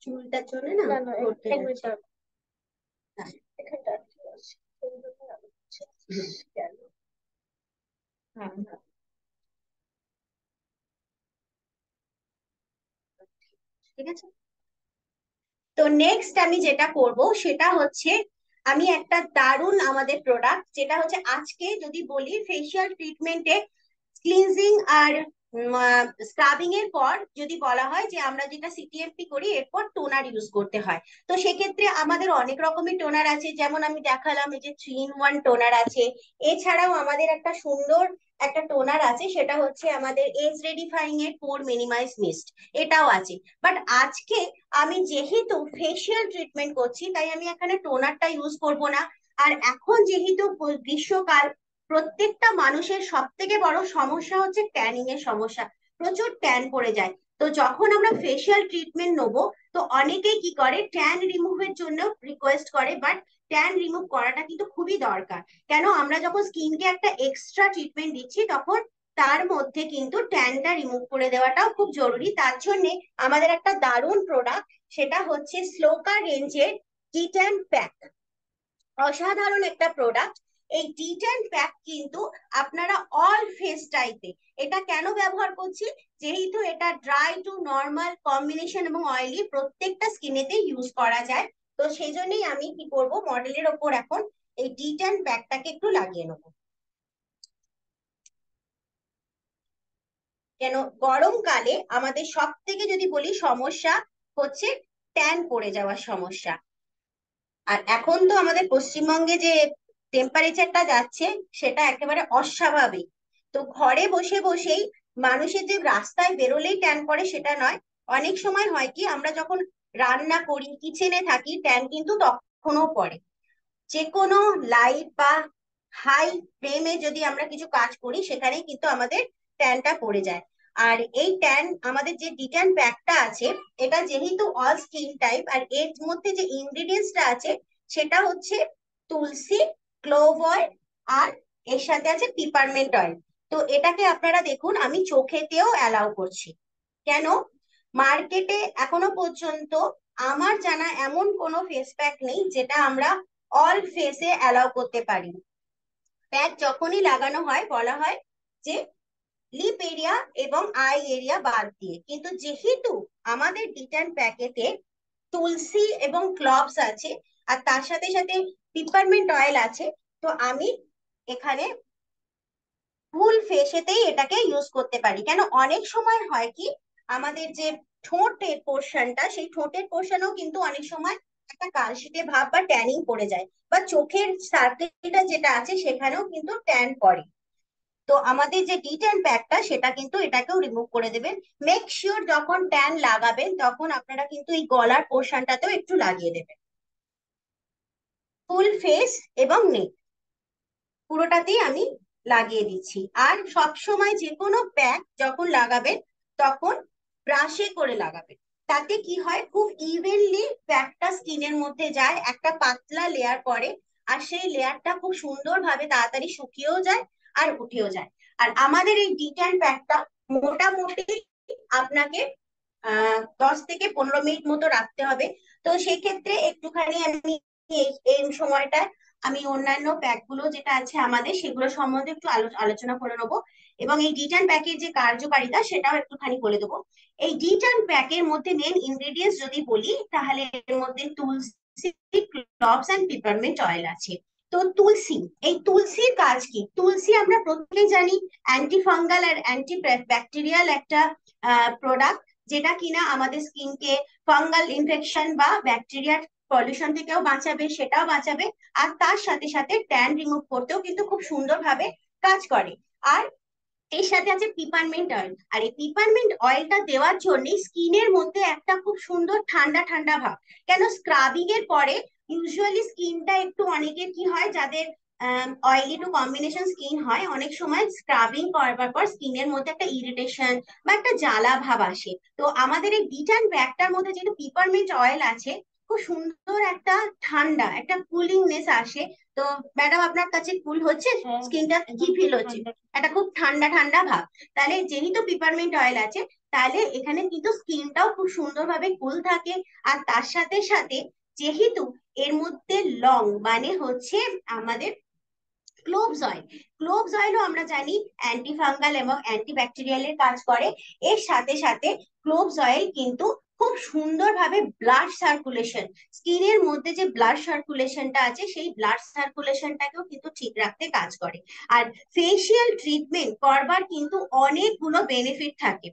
[SPEAKER 2] চুলটার জন্য না
[SPEAKER 3] না না
[SPEAKER 2] করতে
[SPEAKER 3] এক মিনিট
[SPEAKER 2] যাচ্ছে।
[SPEAKER 3] দাঁড়াও। এখানটা আটকে আছে সেই জন্য আমি হচ্ছে গেল।
[SPEAKER 2] হ্যাঁ হ্যাঁ, ঠিক আছে। তো নেক্সট আমি যেটা করব সেটা হচ্ছে, আমি একটা দারুণ আমাদের প্রোডাক্ট, যেটা হচ্ছে আজকে যদি বলি ফেসিয়াল ট্রিটমেন্টে ক্লিনজিং আর স্ক্রাবিং এর পর যদি বলা হয় যে আমরা যেটা সিটিএমপি করি, এরপর টোনার ইউজ করতে হয়। তো সেক্ষেত্রে আমাদের অনেক রকমের টোনার আছে, যেমন আমি দেখালাম এই যে 3-in-1 টোনার আছে। এছাড়াও আমাদের একটা সুন্দর একটা টোনার আছে, সেটা হচ্ছে আমাদের এজ রেডিফাইং এর পোর মিনিমাইজ মিস্ট, এটাও আছে। বাট আজকে আমি যেহেতু ফেসিয়াল ট্রিটমেন্ট করছি, তাই আমি এখানে টোনারটা ইউজ করব না। আর এখন যেহেতু গ্রীষ্মকাল, প্রত্যেকটা মানুষের সব থেকে বড় সমস্যা হচ্ছে ট্যানিং এর সমস্যা, প্রচুর ট্যান পড়ে যায়। তো যখন আমরা ফেসিয়াল ট্রিটমেন্ট নেবো, তো অনেকেই কি করে, ট্যান রিমুভের জন্য রিকোয়েস্ট করে, বাট ট্যান রিমুভ করাটা কিন্তু খুবই দরকার। কেন, আমরা যখন স্কিনকে একটা এক্সট্রা ট্রিটমেন্ট দিচ্ছি, তখন তার মধ্যে কিন্তু ট্যানটা রিমুভ করে দেওয়াটাও খুব জরুরি। তার জন্য আমাদের একটা দারুণ প্রোডাক্ট, সেটা হচ্ছে স্লোকা রেঞ্জের ডিট্যান প্যাক। অসাধারণ একটা প্রোডাক্ট এই ডিট্যান প্যাক, কিন্তু আপনারা অল ফেস টাইপে এটা কেন ব্যবহার করছি, যেহেতু এটা ড্রাই টু নর্মাল কম্বিনেশন এবং অয়েলি প্রত্যেকটা স্কিনেতে ইউজ করা যায়। তো সেই জন্যই আমি কি করব, মডেলের ওপর এখন এই ডিট্যান প্যাকটাকে একটু লাগিয়ে নেবো। কেন, গরমকালে আমাদের সব থেকে যদি বলি সমস্যা হচ্ছে ট্যান পড়ে যাওয়ার সমস্যা। আর এখন তো আমাদের পশ্চিমবঙ্গে যে টেম্পারেচারটা যাচ্ছে, সেটা একেবারে অস্বাভাবিক। তো ঘরে বসে বসেই মানুষের যে রাস্তায় বেরোলেই ট্যান পড়ে সেটা নয়, অনেক সময় হয় কি, আমরা যখন রান্না করি, কিচেনে থাকি, ট্যান কিন্তু তখনও পড়ে। যে কোনো লাইট বা হাই ফ্লেমে যদি আমরা কিছু কাজ করি, সেখানেই কিন্তু আমাদের ট্যানটা পড়ে যায়। আর এই ট্যান আমাদের যে ডিট্যান প্যাকটা আছে, এটা যেহেতু অল স্কিন টাইপ, আর এর মধ্যে যে ইনগ্রিডিয়েন্টসটা আছে সেটা হচ্ছে তুলসী, ক্লোভ অয়েল, আর এর সাথে আছে পিপারমেন্ট অয়েল। তো এটাকে আপনারা দেখুন আমি চোখেতেও অ্যালাউ করছি। কেন? মার্কেটে এখনো পর্যন্ত আমার জানা এমন কোনো ফেস প্যাক নেই যেটা আমরা অল ফেসে অ্যালাউ করতে পারি। প্যাক যখনই লাগানো হয় বলা হয় যে লিপ এরিয়া এবং আই এরিয়া বাদ দিয়ে, কিন্তু যেহেতু আমাদের ডিট্যান প্যাকেটে তুলসী এবং ক্লভস আছে আর তার সাথে সাথে পিপারমেন্ট অয়েল আছে, তো আমি এখানে ফুল ফেসেতেই এটাকে ইউজ করতে পারি। কেন অনেক সময় হয় কি আমাদের যে ঠোঁটের পোর্শনটা, সেই ঠোঁটের পোর্শনেও কিন্তু অনেক সময় একটা কালশিটে ভাব বা ট্যানিং পড়ে যায়, বা চোখের সার্কেলটা যেটা আছে সেখানেও কিন্তু ট্যান পড়ে। তো আমাদের যে ডিট্যান প্যাকটা সেটা কিন্তু এটাকেও রিমুভ করে দেবেন। মেক শিওর যখন ট্যান লাগাবেন তখন আপনারা কিন্তু এই গলার পোর্শনটাতেও একটু লাগিয়ে দেবেন, ফুল ফেস এবং নেক পুরোটাতেই আমি লাগিয়ে দিচ্ছি। আর সব সময় যে কোনো প্যাক যখন লাগাবেন তখন ব্রাশে করে লাগাবেন। তাতে কি হয়, খুব ইভেনলি প্যাকটা স্কিনের মধ্যে যায়, একটা পাতলা লেয়ার পরে, আর সেই লেয়ারটা খুব সুন্দরভাবে তাড়াতাড়ি শুকিয়েও যায় আর উঠেও যায়। আর আমাদের এই ডিট্যান প্যাকটা মোটামুটি আপনাকে 10 থেকে 15 মিনিট মতো রাখতে হবে। তো সেক্ষেত্রে একটুখানি আমি এই সময়টায় আমি অন্যান্য প্যাক গুলো যেটা আছে আমাদের সেগুলো সম্বন্ধে একটু আলোচনা করে নেবো, এবং এই ডিটান প্যাকের যে কার্যকারিতা সেটাও একটুখানি বলে দেবো। এই ডিটান প্যাকের মধ্যে মেন ইনগ্রেডিয়েন্টস যদি বলি তাহলে এর মধ্যে তুলসী, ক্লভস এন্ড পিপারমেন্ট অয়েল আছে। তো তুলসী, এই তুলসীর কাজ কি? তুলসী আমরা প্রত্যেকেই জানি অ্যান্টি ফাঙ্গাল আর অ্যান্টি ব্যাকটেরিয়াল একটা প্রোডাক্ট, যেটা কিনা আমাদের স্কিনকে ফাঙ্গাল ইনফেকশন বা ব্যাকটেরিয়ার পলিউশন থেকেও বাঁচাবে, সেটাও বাঁচাবে। আর তার সাথে সাথে ট্যান রিমুভ করতেও কিন্তু খুব সুন্দরভাবে কাজ করে। আর এর সাথে আছে পিপারমেন্ট অয়েল, আর এই পিপারমেন্ট অয়েলটা দেওয়ার জন্য স্কিনের মধ্যে একটা খুব সুন্দর ঠান্ডা ঠান্ডা ভাব। কেন স্ক্রাবিং এর পরে ইউজুয়ালি স্কিনটা একটু, অনেকের কি হয় যাদের অয়েলি টু কম্বিনেশন স্কিন হয়, অনেক সময় স্ক্রাবিং করবার পর স্কিনের মধ্যে একটা ইরিটেশন বা একটা জ্বালা ভাব আসে। তো আমাদের এই ডিটান প্যাকটার মধ্যে যেহেতু পিপারমেন্ট অয়েল আছে, খুব সুন্দর একটা ঠান্ডা, একটা কুলিংনেস আসে। তো ম্যাডাম আপনার কাছে কুল হচ্ছে? স্কিনটা কি ফিল হচ্ছে? একটা খুব ঠান্ডা ঠান্ডা ভাব। তাহলে যেহেতু পিপারমেন্ট অয়েল আছে, তাহলে এখানে কিন্তু স্কিনটাও খুব সুন্দরভাবে কুল থাকে। আর তার সাথে সাথে যেহেতু এর মধ্যে লং মানে হচ্ছে আমাদের ক্লোভস অয়েল, ক্লোভস অয়েলও আমরা জানি অ্যান্টি ফাঙ্গাল এবং অ্যান্টি ব্যাকটেরিয়ালের কাজ করে। এর সাথে সাথে ক্লোভস অয়েল কিন্তু খুব সুন্দরভাবে ব্লাড সার্কুলেশন, স্কিনের মধ্যে যে ব্লাড সার্কুলেশনটা আছে সেই ব্লাড সার্কুলেশনটাকেও কিন্তু ঠিক রাখতে কাজ করে। আর ফেসিয়াল ট্রিটমেন্ট করবার কিন্তু অনেকগুলো বেনিফিট থাকে।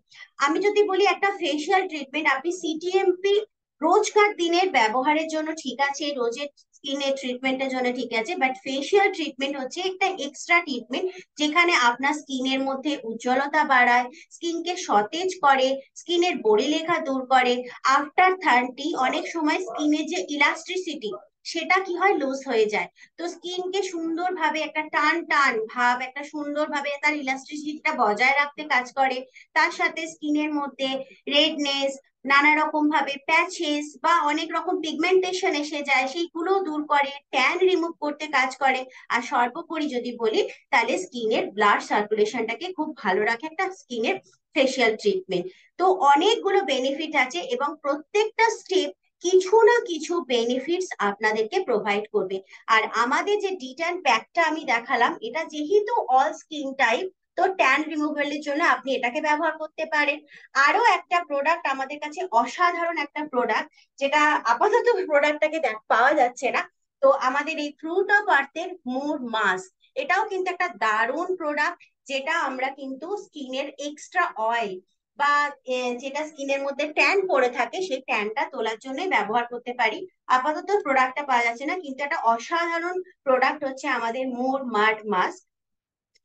[SPEAKER 2] আমি যদি বলি একটা ফেসিয়াল ট্রিটমেন্ট আপনি সিটিএমপি রোজকার দিনের ব্যবহারের জন্য ঠিক আছে, রোজের স্কিনের ট্রিটমেন্টের জন্য ঠিক আছে, বাট ফেসিয়াল ট্রিটমেন্ট হচ্ছে একটা এক্সট্রা ট্রিটমেন্ট যেখানে আপনার স্কিনের মধ্যে উজ্জ্বলতা বাড়ায়, স্কিনকে সতেজ করে, স্কিনের বড়িলেখা দূর করে। আফটার 30 অনেক সময় স্কিনের যে ইলাস্ট্রিসিটি সেটা কি হয়, লুজ হয়ে যায়। তো স্কিনকে সুন্দরভাবে একটা টান টান ভাব, একটা সুন্দরভাবে তার ইলাস্ট্রিসিটিটা বজায় রাখতে কাজ করে। তার সাথে স্কিনের মধ্যে রেডনেস, নানা রকম ভাবে প্যাচেস বা অনেক রকম পিগমেন্টেশন এসে যায় সেইগুলো দূর করে, ট্যান রিমুভ করতে কাজ করে। আর সর্বোপরি যদি বলি তাহলে স্কিনের ব্লাড সার্কুলেশনটাকে খুব ভালো রাখে একটা স্কিনের ফেসিয়াল ট্রিটমেন্ট। তো অনেকগুলো বেনিফিট আছে এবং প্রত্যেকটা স্টেপ কিছু না কিছু বেনিফিটস আপনাদেরকে প্রোভাইড করবে। আর আমাদের যে ডিট্যান প্যাকটা আমি দেখালাম, এটা যেহেতু অল স্কিন টাইপ, তো ট্যান রিমুভালের জন্য আপনি এটাকে ব্যবহার করতে পারেন। আরো একটা প্রোডাক্ট আমাদের কাছে অসাধারণ একটা প্রোডাক্ট, যেটা আপাতত প্রোডাক্টটাকে পাওয়া যাচ্ছে না, তো আমাদের এই ফ্রুট অফ আর্থের মুড মাস্ক, এটাও কিন্তু একটা দারুণ প্রোডাক্ট, যেটা আমরা কিন্তু স্কিনের এক্সট্রা অয়েল বা যেটা স্কিনের মধ্যে ট্যান পড়ে থাকে সেই ট্যানটা তোলার জন্য ব্যবহার করতে পারি। আপাতত প্রোডাক্টটা পাওয়া যাচ্ছে না, কিন্তু একটা অসাধারণ প্রোডাক্ট হচ্ছে আমাদের মুড মাড মাস্ক।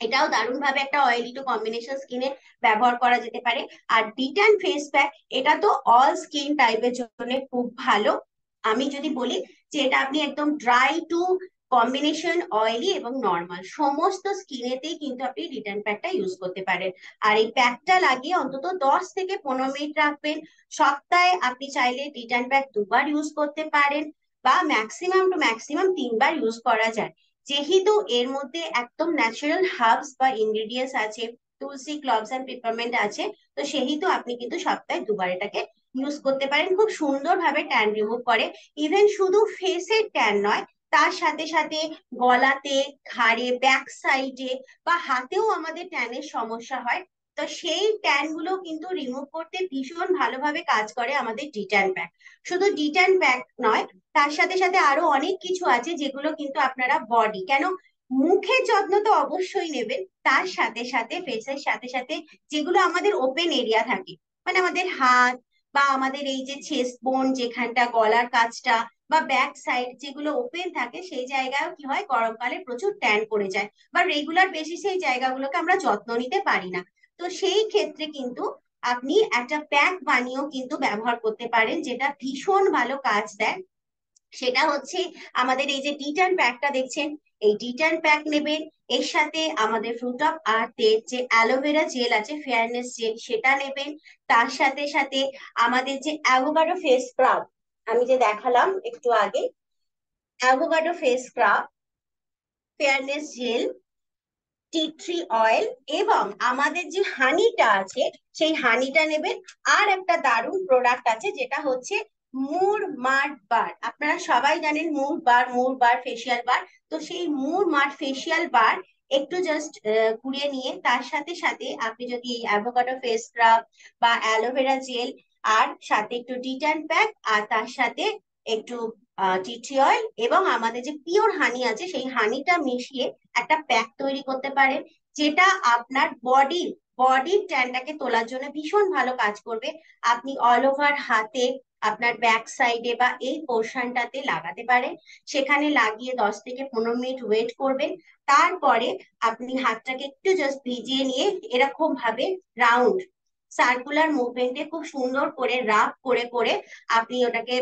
[SPEAKER 2] এটাও দারুণ ভাবে একটা অয়েলি টু কম্বিনেশন স্কিনে ব্যবহার করা যেতে পারে। আর ডিট্যান ফেস প্যাক, এটা তো অল স্কিন টাইপের জন্য খুব ভালো। আমি যদি বলি যে এটা আপনি একদম ড্রাই টু কম্বিনেশন অয়েলি এবং নর্মাল সমস্ত স্কিনেতেই কিন্তু আপনি ডিট্যান প্যাকটা ইউজ করতে পারেন। আর এই প্যাকটা লাগিয়ে অন্তত 10 থেকে 15 মিনিট রাখবেন। সপ্তাহে আপনি চাইলে ডিট্যান প্যাক 2 বার ইউজ করতে পারেন, বা maximum two maximum 3 bar use করা যায়। যেহেতু এর মধ্যে একদম ন্যাচারাল হার্বস বা ইনগ্রিডিয়েন্টস আছে, তুলসী, ক্লভস এন্ড পেপারমেন্ট আছে, তো সেহেতু আপনি কিন্তু সপ্তাহে 2 বার এটাকে ইউজ করতে পারেন। খুব সুন্দরভাবে ট্যান রিমুভ করে। ইভেন শুধু ফেসের ট্যান নয়, তার সাথে সাথে গলাতে, ঘাড়ে, ব্যাক সাইডে বা হাতেও আমাদের ট্যানের সমস্যা হয়, তো সেই ট্যান গুলো কিন্তু রিমুভ করতে ভীষণ ভালোভাবে কাজ করে আমাদের ডিট্যান প্যাক। শুধু ডিট্যান প্যাক নয়, তার সাথে সাথে আরো অনেক কিছু আছে যেগুলো কিন্তু আপনারা বডি কেন, মুখের যত্ন তো অবশ্যই নেবেন, তার সাথে সাথে ফেসের সাথে সাথে যেগুলো আমাদের ওপেন এরিয়া থাকে, মানে আমাদের হাত বা আমাদের এই যে চেস্ট বোন যেখানটা, গলার কাছটা বা ব্যাক সাইড যেগুলো ওপেন থাকে, সেই জায়গায় কি হয় গরমকালে প্রচুর ট্যান পড়ে যায়, বা রেগুলার বেসিসে এই জায়গাগুলোকে আমরা যত্ন নিতে পারি না। তো সেই ক্ষেত্রে কিন্তু আপনি একটা প্যাক বানিয়েও কিন্তু ব্যবহার করতে পারেন, যেটা ভীষণ ভালো কাজ দেয়। সেটা হচ্ছে আমাদের এই যে ডিটান প্যাকটা দেখছেন, এই ডিটান প্যাক নেবেন, এর সাথে আমাদের ফ্রুট অফ আর্থের যে অ্যালোভেরা জেল আছে, ফেয়ারনেস জেল, সেটা নেবেন। তার সাথে সাথে আমাদের যে অ্যাভোকাডো ফেস স্ক্রাব আমি যে দেখালাম একটু আগে, avocado face scrub, fairness gel, tea tree oil, এবং আমাদের যে হানিটা আছে সেই হানিটা নেবেন। আর একটা দারুণ প্রোডাক্ট আছে যেটা হচ্ছে মুর মাড বার। আপনারা সবাই জানেন মুর বার ফেসিয়াল বার। তো সেই মুর মাড ফেসিয়াল বার একটু জাস্ট কুড়িয়ে নিয়ে তার সাথে সাথে আপনি যদি এই অ্যাভোকাডো ফেস স্ক্রাব বা অ্যালোভেরা জেল, আর সাথে একটু ডিটান প্যাক, আর তার সাথে একটু টি ট্রি অয়েল এবং আমাদের যে পিওর হানি আছে সেই হানিটা মিশিয়ে একটা প্যাক তৈরি করতে পারেন, যেটা আপনার বডির ট্যানটাকে তোলার জন্য ভীষণ ভালো কাজ করবে। আপনি অল ওভার হাতে, আপনার ব্যাক সাইডে বা এই পোর্শনটাতে লাগাতে পারেন। সেখানে লাগিয়ে 10 থেকে 15 মিনিট ওয়েট করবেন। তারপরে আপনি হাতটাকে একটু জাস্ট ভিজিয়ে নিয়ে এরকম ভাবে রাউন্ড সার্কুলার মুভমেন্টে খুব সুন্দর করে রাব করে করে আপনি ওটাকে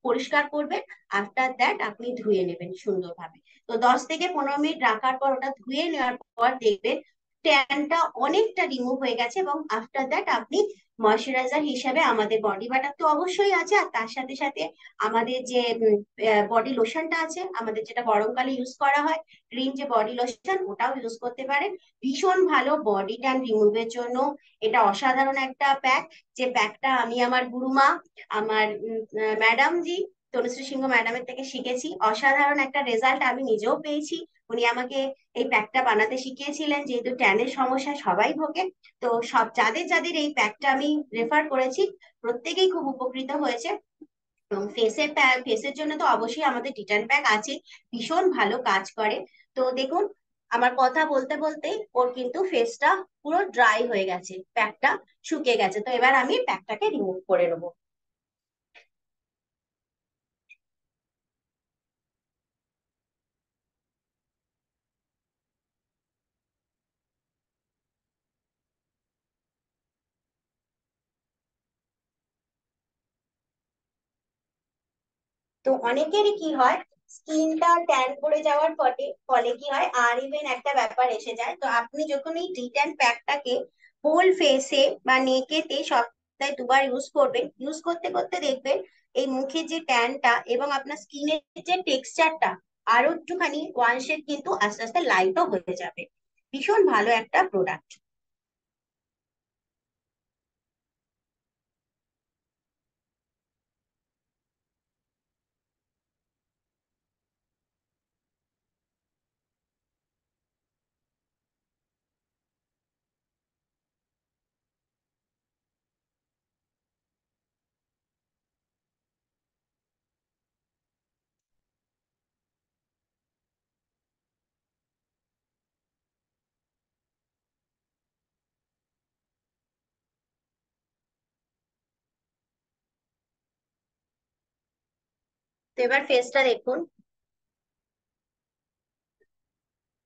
[SPEAKER 2] পরিষ্কার করবেন। আফটার দ্যাট আপনি ধুয়ে নেবেন সুন্দরভাবে। তো 10 থেকে 15 মিনিট রাখার পর ওটা ধুয়ে নেওয়ার পর দেখবেন ট্যানটা অনেকটা রিমুভ হয়ে গেছে, এবং আফটার দ্যাট আপনি ময়শ্চারাইজার হিসাবে আমাদের বডি বাটার তো অবশ্যই আছে, আর তার সাথে সাথে আমাদের যে বডি লোশনটা আছে, আমাদের যেটা গরমকালে ইউজ করা হয়, গ্রিন যে বডি লোশন, ওটাও ইউজ করতে পারেন। ভীষণ ভালো বডি ট্যান রিমুভের জন্য এটা অসাধারণ একটা প্যাক, যে প্যাকটা আমি আমার গুরুমা, আমার ম্যাডাম জি তনুশ্রী সিংহ ম্যাডামের থেকে শিখেছি। অসাধারণ একটা রেজাল্ট আমি নিজেও পেয়েছি। উনি আমাকে এই প্যাকটা বানাতে শিখিয়েছিলেন, যেহেতু ট্যানের সমস্যা সবাই ভোগে। তো সব যাদের যাদের এই প্যাকটা আমি রেফার করেছি, প্রত্যেকেই খুব উপকৃত হয়েছে। এবং ফেসের জন্য তো অবশ্যই আমাদের ডিটান প্যাক আছে, ভীষণ ভালো কাজ করে। তো দেখুন, আমার কথা বলতে বলতে ওর কিন্তু ফেসটা পুরো ড্রাই হয়ে গেছে, প্যাকটা শুকিয়ে গেছে। তো এবার আমি প্যাকটাকে রিমুভ করে নেবো। তো অনেকেরই কি হয়, স্কিনটা ট্যান পড়ে যাওয়ার ফলে ফলে কি হয়, আর ইভেন একটা ব্যাপার এসে যায়। তো আপনি যখন এই ডিট্যান প্যাকটাকে হোল ফেসে বা নেকেতে সপ্তাহে 2 বার ইউজ করবেন, ইউজ করতে করতে দেখবেন এই মুখের যে ট্যানটা এবং আপনার স্কিনের যে টেক্সচারটা আরো একটুখানি ওয়ান শেড কিন্তু আস্তে আস্তে লাইটও হয়ে যাবে। ভীষণ ভালো একটা প্রোডাক্ট। তো এবার ফেসটা দেখুন,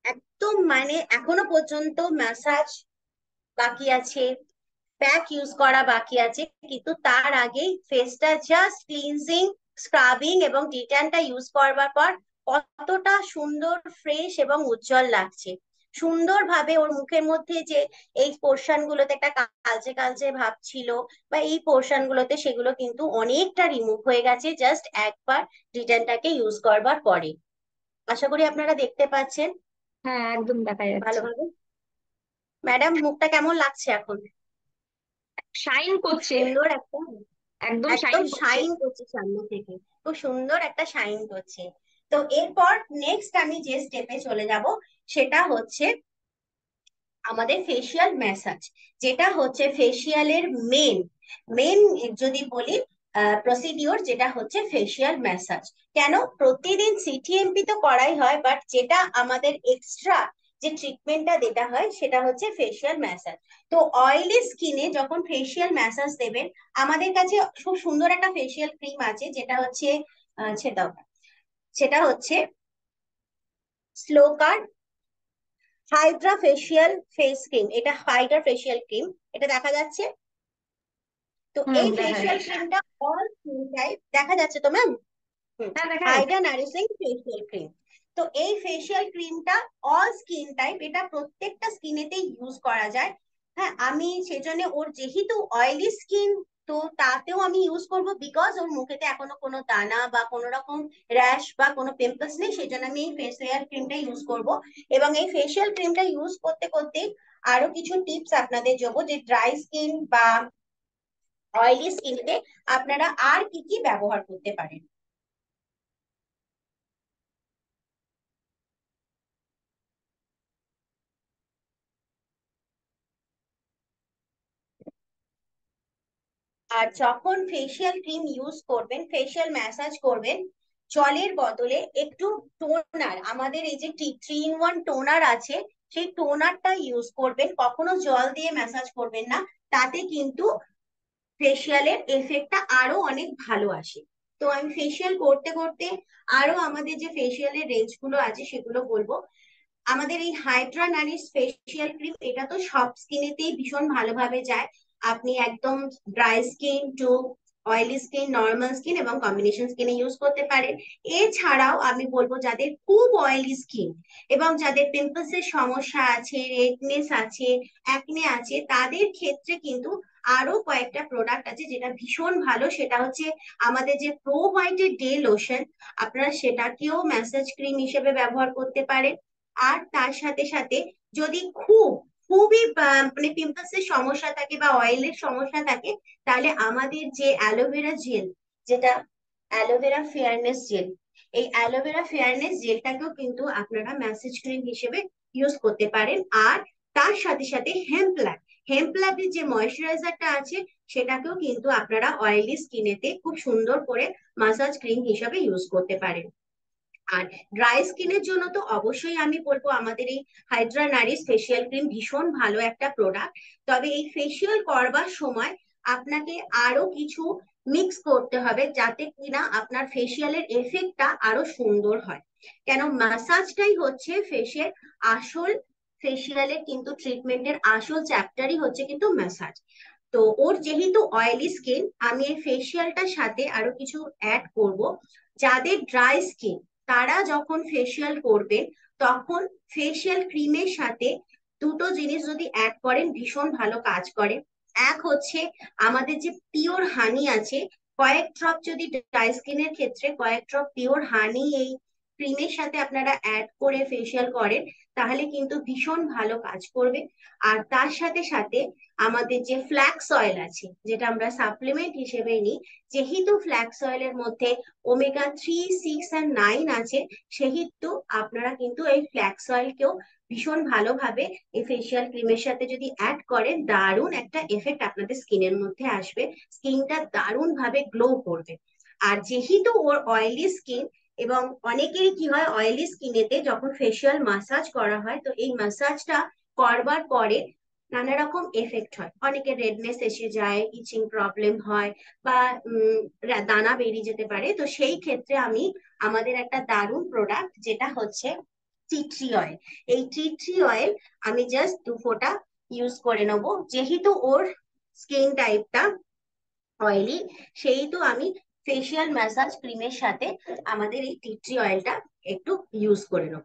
[SPEAKER 2] একদম মানে এখনো পর্যন্ত ম্যাসাজ বাকি আছে, প্যাক ইউজ করা বাকি আছে, কিন্তু তার আগেই ফেসটা জাস্ট ক্লিনজিং, স্ক্রাবিং এবং ডিট্যানটা ইউজ করবার পর কতটা সুন্দর, ফ্রেশ এবং উজ্জ্বল লাগছে। সুন্দরভাবে ওর মুখের মধ্যে যে এই পোর্শন গুলোতে একটা কালচে কালচে ভাব ছিল বা এই পোর্শন গুলোতে, সেগুলো কিন্তু অনেকটা রিমুভ হয়ে গেছে জাস্ট একবার রিটার্নটাকে ইউজ করবার পরে। আশা করি আপনারা দেখতে পাচ্ছেন
[SPEAKER 1] হ্যাঁ, একদম দেখা যাচ্ছে।
[SPEAKER 2] ভালোভাবে। ম্যাডাম, মুখটা কেমন লাগছে এখন?
[SPEAKER 1] শাইন
[SPEAKER 2] খুব
[SPEAKER 1] করছে,
[SPEAKER 2] সুন্দর একটা,
[SPEAKER 1] একদম শাইন
[SPEAKER 2] একদম
[SPEAKER 1] করছে।
[SPEAKER 2] শাইন করছে সামনে থেকে, খুব সুন্দর একটা শাইন করছে। তো এরপর নেক্সট আমি যে স্টেপে চলে যাব সেটা হচ্ছে আমাদের ফেসিয়াল ম্যাসাজ, যেটা হচ্ছে ফেসিয়ালের মেন মেন যদি বলি প্রসিডিওর, যেটা হচ্ছে ফেসিয়াল ম্যাসাজ। কেন প্রতিদিন সিটিএমপি তো করাই হয়, বাট যেটা আমাদের এক্সট্রা যে ট্রিটমেন্টটা যেটা হয় সেটা হচ্ছে ফেসিয়াল ম্যাসাজ। তো অয়েলি স্কিনে যখন ফেসিয়াল ম্যাসাজ দেবেন, আমাদের কাছে খুব সুন্দর একটা ফেসিয়াল ক্রিম আছে, যেটা হচ্ছে সেটা হচ্ছে স্লোকার হাইড্রা ফেসিয়াল ফেস ক্রিম। এটা হাইড্রা ফেসিয়াল ক্রিম, এটা দেখা যাচ্ছে। তো
[SPEAKER 1] হুম,
[SPEAKER 2] এই
[SPEAKER 1] দেখা
[SPEAKER 2] ফেসিয়াল
[SPEAKER 1] যাচ্ছে।
[SPEAKER 2] ক্রিমটা অল স্কিন টাইপ, দেখা যাচ্ছে তো ম্যাম?
[SPEAKER 1] হ্যাঁ, দেখা যাচ্ছে।
[SPEAKER 2] Hydra nourishing facial cream. তো এই ফেসিয়াল ক্রিমটা অল স্কিন টাইপ, এটা প্রত্যেকটা স্কিনেতেই ইউজ করা যায়। হ্যাঁ, আমি সেজন্য ওর যেহেতু অয়েলি স্কিন, তো তাতেও আমি ইউজ করব, বিকজ ওর মুখেতে এখনো কোনো দানা বা কোনো রকম র্যাশ বা কোনো পিম্পলস নেই, সেই জন্য আমি এই ফেসিয়াল ক্রিমটা ইউজ করব। এবং এই ফেসিয়াল ক্রিমটা ইউজ করতে করতে আরো কিছু টিপস আপনাদের দেবো, যে ড্রাই স্কিন বা অয়েলি স্কিনতে আপনারা আর কি কি ব্যবহার করতে পারেন। আর যখন ফেসিয়াল ক্রিম ইউজ করবেন, ফেসিয়াল ম্যাসাজ করবেন, জলের বদলে একটু টোনার, আমাদের এই যে 3 in 1 টোনার আছে, সেই টোনারটা ইউজ করবেন। কখনো জল দিয়ে ম্যাসাজ করবেন না, তাতে কিন্তু ফেসিয়ালের এফেক্টটা আরো অনেক ভালো আসে। তো আমি ফেসিয়াল করতে করতে আরো আমাদের যে ফেসিয়ালের রেঞ্জ গুলো আছে সেগুলো বলবো। আমাদের এই হাইড্রা নারিশ ফেসিয়াল ক্রিম, এটা তো সব স্কিনেতেই ভীষণ ভালোভাবে যায়। আপনি একদম dry skin two oily skin, normal skin এবং কম্বিনেশন স্কিনে ইউজ করতে পারেন। এছাড়াও আমি বলবো যাদের খুব অয়েলি স্কিন এবং যাদের পিম্পলস এর সমস্যা আছে, রেডনেস আছে, অ্যাকনে আছে, তাদের ক্ষেত্রে কিন্তু আরো কয়েকটা প্রোডাক্ট আছে যেটা ভীষণ ভালো। সেটা হচ্ছে আমাদের যে প্রো হোয়াইটের ডে লোশন, আপনারা সেটাকেও ম্যাসাজ ক্রিম হিসেবে ব্যবহার করতে পারেন। আর তার সাথে সাথে যদি খুবই মানে পিম্পলস এর সমস্যা থাকে বা অয়েলের সমস্যা থাকে, তাহলে আমাদের যে অ্যালোভেরা জেল, যেটা অ্যালোভেরা ফেয়ারনেস জেল, এই অ্যালোভেরা ফেয়ারনেস জেলটাকেও কিন্তু আপনারা ম্যাসেজ ক্রিম হিসেবে ইউজ করতে পারেন। আর তার সাথে সাথে হেম্প ল্যাবের যে ময়শ্চারাইজারটা আছে, সেটাকেও কিন্তু আপনারা অয়েলি স্কিনেতে খুব সুন্দর করে মাসাজ ক্রিম হিসেবে ইউজ করতে পারেন। আর ড্রাই স্কিনের জন্য তো অবশ্যই আমি বলবো আমাদের এই হাইড্রা নারিশ ফেসিয়াল ক্রিম ভীষণ ভালো একটা প্রোডাক্ট। তবে এই ফেসিয়াল করবার সময় আপনাকে আরো কিছু মিক্স করতে হবে, যাতে কিনা আপনার ফেসিয়ালের এফেক্টটা আরো সুন্দর হয়। কেন ম্যাসাজটাই হচ্ছে ফেসের আসল, ফেসিয়ালের কিন্তু ট্রিটমেন্টের আসল চ্যাপ্টারই হচ্ছে কিন্তু ম্যাসাজ। তো ওর যেহেতু অয়েলি স্কিন, আমি এই ফেসিয়ালটার সাথে আরো কিছু অ্যাড করব। যাদের ড্রাই স্কিন, তারা যখন ফেসিয়াল করবেন, তখন ফেসিয়াল ক্রিমের সাথে দুটো জিনিস যদি অ্যাড করেন ভীষণ ভালো কাজ করে। এক হচ্ছে আমাদের যে পিওর হানি আছে, কয়েক ড্রপ যদি ড্রাই স্কিনের ক্ষেত্রে কয়েক ড্রপ পিওর হানি এই ক্রিমের সাথে আপনারা অ্যাড করে ফেসিয়াল করেন, তাহলে কিন্তু ভীষণ ভালো কাজ করবে। আর তার সাথে সাথে আমাদের যে ফ্ল্যাক্স অয়েল আছে, যেটা আমরা সাপ্লিমেন্ট হিসেবে নিই, যেহেতু ফ্ল্যাক্স অয়েলের মধ্যে Omega 3, 6 and 9 আছে, সেহেতু আপনারা কিন্তু এই ফ্ল্যাক্স অয়েলকেও ভীষণ ভালোভাবে এই ফেসিয়াল ক্রিমের সাথে যদি অ্যাড করেন, দারুণ একটা এফেক্ট আপনাদের স্কিনের মধ্যে আসবে, স্কিনটা দারুণ ভাবে গ্লো করবে। আর যেহেতু ওর অয়েলি স্কিন, এবং অনেকেরই কি হয় অয়েলি স্কিনেতে যখন ফেসিয়াল মাসাজ করা হয়, তো এই মাসাজটা করবার পরে নানা রকম এফেক্ট হয়, অনেকের রেডনেস এসে যায়, ইচিং প্রবলেম হয়, বা দানা বেরিয়ে যেতে পারে। তো সেই ক্ষেত্রে আমি আমাদের একটা দারুণ প্রোডাক্ট, যেটা হচ্ছে টি ট্রি অয়েল, এই টি ট্রি অয়েল আমি জাস্ট 2 ফোঁটা ইউজ করে নেবো। যেহেতু ওর স্কিন টাইপটা অয়েলি, সেই তো আমি ফেসিয়াল ম্যাসাজ ক্রিমের সাথে আমাদের এই টি ট্রি অয়েলটা একটু ইউজ করে নেব।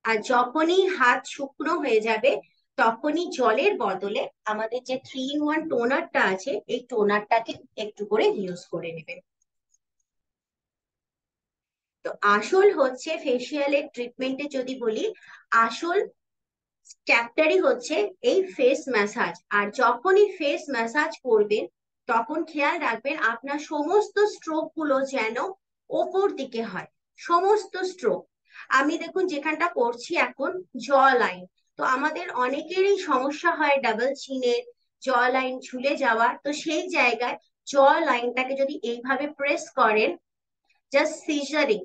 [SPEAKER 2] আর যখনই হাত শুকনো হয়ে যাবে তখনই জলের বদলে আমাদের যে 3-in-1 টোনারটা আছে এই টোনারটাকে একটু করে ইউজ করে নেবেন। তো আসল হচ্ছে ফেসিয়ালের ট্রিটমেন্টে যদি বলি, আসল চ্যাপ্টারই হচ্ছে এই ফেস ম্যাসাজ। আর যখনই ফেস ম্যাসাজ করবেন তখন খেয়াল রাখবেন আপনার সমস্ত স্ট্রোক গুলো যেন ওপর দিকে হয়, সমস্ত স্ট্রোক। আমি দেখুন যেখানটা করছি এখন জ লাইন, তো আমাদের অনেকেরই সমস্যা হয় ডাবল চিনের জ লাইন ঝুলে যাওয়ার, তো সেই জায়গায় জ লাইনটাকে যদি এইভাবে প্রেস করেন, জাস্ট সিজারিং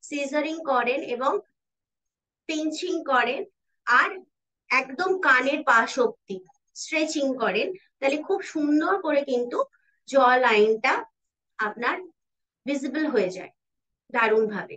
[SPEAKER 2] সিজারিং করেন এবং পিঞ্চিং করেন আর একদম কানের পাশ অব্দি স্ট্রেচিং করেন, তাহলে খুব সুন্দর করে কিন্তু জ লাইনটা আপনার ভিজিবল হয়ে যায় দারুণ ভাবে।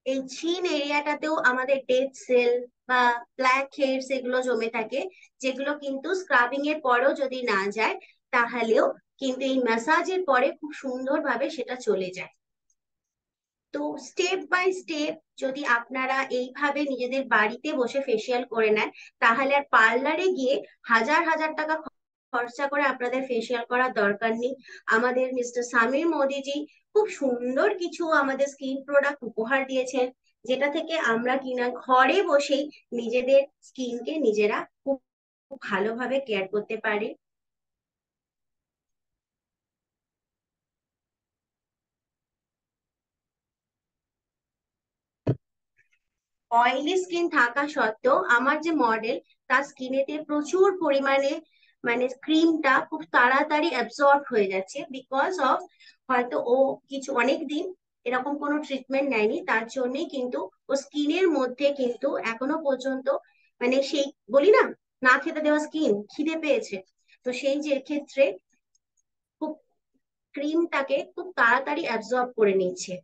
[SPEAKER 2] এই চিন এরিয়াটাতেও আমাদের ডেড সেল বা ব্ল্যাক হেডস এগুলো জমে থাকে, যেগুলো কিন্তু স্ক্রাবিং এর পরেও যদি না যায় তাহলেও কিন্তু এই ম্যাসাজের পরে খুব সুন্দরভাবে সেটা চলে যায়। তো স্টেপ বাই স্টেপ যদি আপনারা এইভাবে নিজেদের বাড়িতে বসে ফেসিয়াল করে নেন, তাহলে আর পার্লারে গিয়ে হাজার হাজার টাকা খরচা করে আপনাদের ফেসিয়াল করার দরকার নেই। আমাদের মিস্টার সামির মোদিজি খুব সুন্দর কিছু আমাদের স্কিন প্রোডাক্ট উপহার দিয়েছেন, যেটা থেকে আমরা কিনা ঘরে বসেই নিজেদের স্কিনকে নিজেরা খুব ভালোভাবে কেয়ার করতে পারি। অয়েলি স্কিন থাকা সত্ত্বেও আমার যে মডেল তার স্কিনেতে প্রচুর পরিমাণে মানে ক্রিমটা খুব তাড়াতাড়ি অ্যাবজর্ব হয়ে যাচ্ছে, বিকজ অফ হয়তো ও কিছু অনেক দিন এরকম কোনো ট্রিটমেন্ট নেয়নি, তার জন্যই কিন্তু ও স্কিনের মধ্যে কিন্তু এখনো পর্যন্ত মানে সেই বলি না, না খেতে দেওয়া স্কিন খিদে পেয়েছে, তো সেই যে ক্ষেত্রে খুব ক্রিমটাকে খুব তাড়াতাড়ি অ্যাবজর্ব করে নিচ্ছে।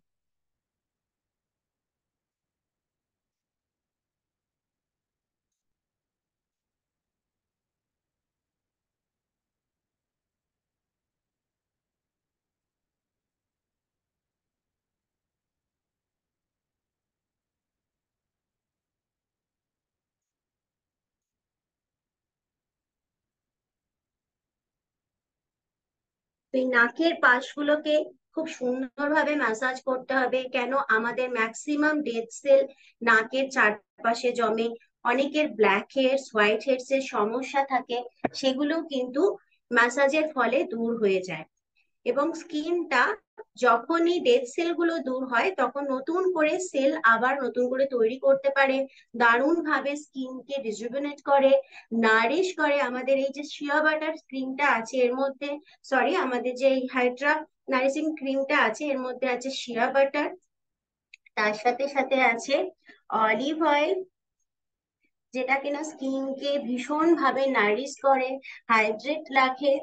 [SPEAKER 2] তো এই নাকের পাশগুলোকে খুব সুন্দরভাবে ম্যাসাজ করতে হবে, কেন আমাদের ম্যাক্সিমাম ডেড সেল নাকের চারপাশে জমে, অনেকের ব্ল্যাক হেডস হোয়াইট হেডস এর সমস্যা থাকে, সেগুলো কিন্তু ম্যাসাজের ফলে দূর হয়ে যায়। এবং স্কিনটা যখনই ডেড সেল গুলো দূর হয় তখন নতুন করে সেল আবার নতুন করে তৈরি করতে পারে, দারুণ ভাবে স্কিনকে রিজুভেনেট করে, নারিশ করে। আমাদের এই যে শিয়া বাটার ক্রিমটা আছে এর মধ্যে, সরি আমাদের যে হাইড্রা নারিশিং ক্রিমটা আছে এর মধ্যে আছে শিয়া বাটার, তার সাথে সাথে আছে অলিভ অয়েল, যেটা কিনা স্কিনকে ভীষণ ভাবে নারিশ করে, হাইড্রেট রাখে,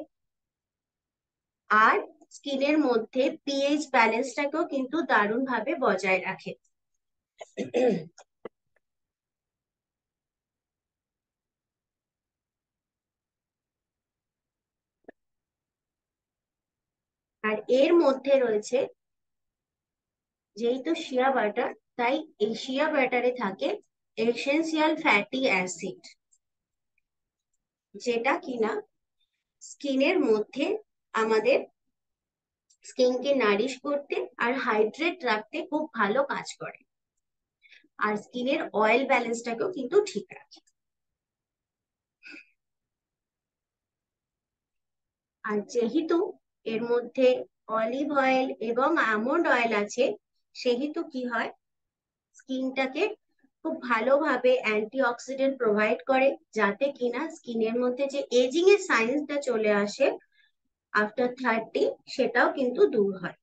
[SPEAKER 2] আর স্কিনের মধ্যে পিএইচ ব্যালেন্সটাকেও কিন্তু দারুণ ভাবে বজায় রাখে। আর এর মধ্যে রয়েছে যেহেতু শিয়া বাটার, তাই এই শিয়া বাটারে থাকে এসেনশিয়াল ফ্যাটি অ্যাসিড, যেটা কিনা স্কিনের মধ্যে আমাদের স্কিনকে নারিশ করতে আর হাইড্রেট রাখতে খুব ভালো কাজ করে, আর স্কিনের অয়েল ব্যালেন্সটাকেও কিন্তু ঠিক রাখে। আর যেহেতু এর মধ্যে অলিভ অয়েল এবং আমন্ড অয়েল আছে, সেহেতু কি হয় স্কিনটাকে খুব ভালোভাবে অ্যান্টিঅক্সিডেন্ট প্রোভাইড করে, যাতে কিনা স্কিনের মধ্যে যে এজিং এর সাইন্সটা চলে আসে আফটার 30 সেটাও কিন্তু দূর হয়,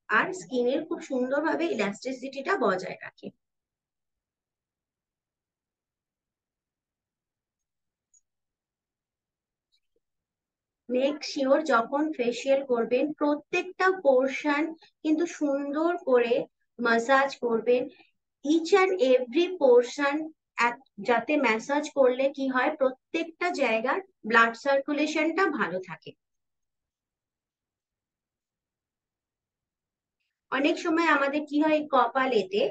[SPEAKER 2] আর স্কিনের খুব সুন্দরভাবে ইলাস্টিসিটিটা বজায় রাখে। মেক শিওর যখন ফেসিয়াল করবেন প্রত্যেকটা পোর্শন কিন্তু সুন্দর করে মাসাজ করবেন। ইচ অ্যান্ড এভরি পোর্শন যাতে ম্যাসাজ করলে কি হয়, প্রত্যেকটা জায়গার ব্লাড সার্কুলেশনটা ভালো থাকে। অনেক সময় আমাদের কি হয়, কপালেতে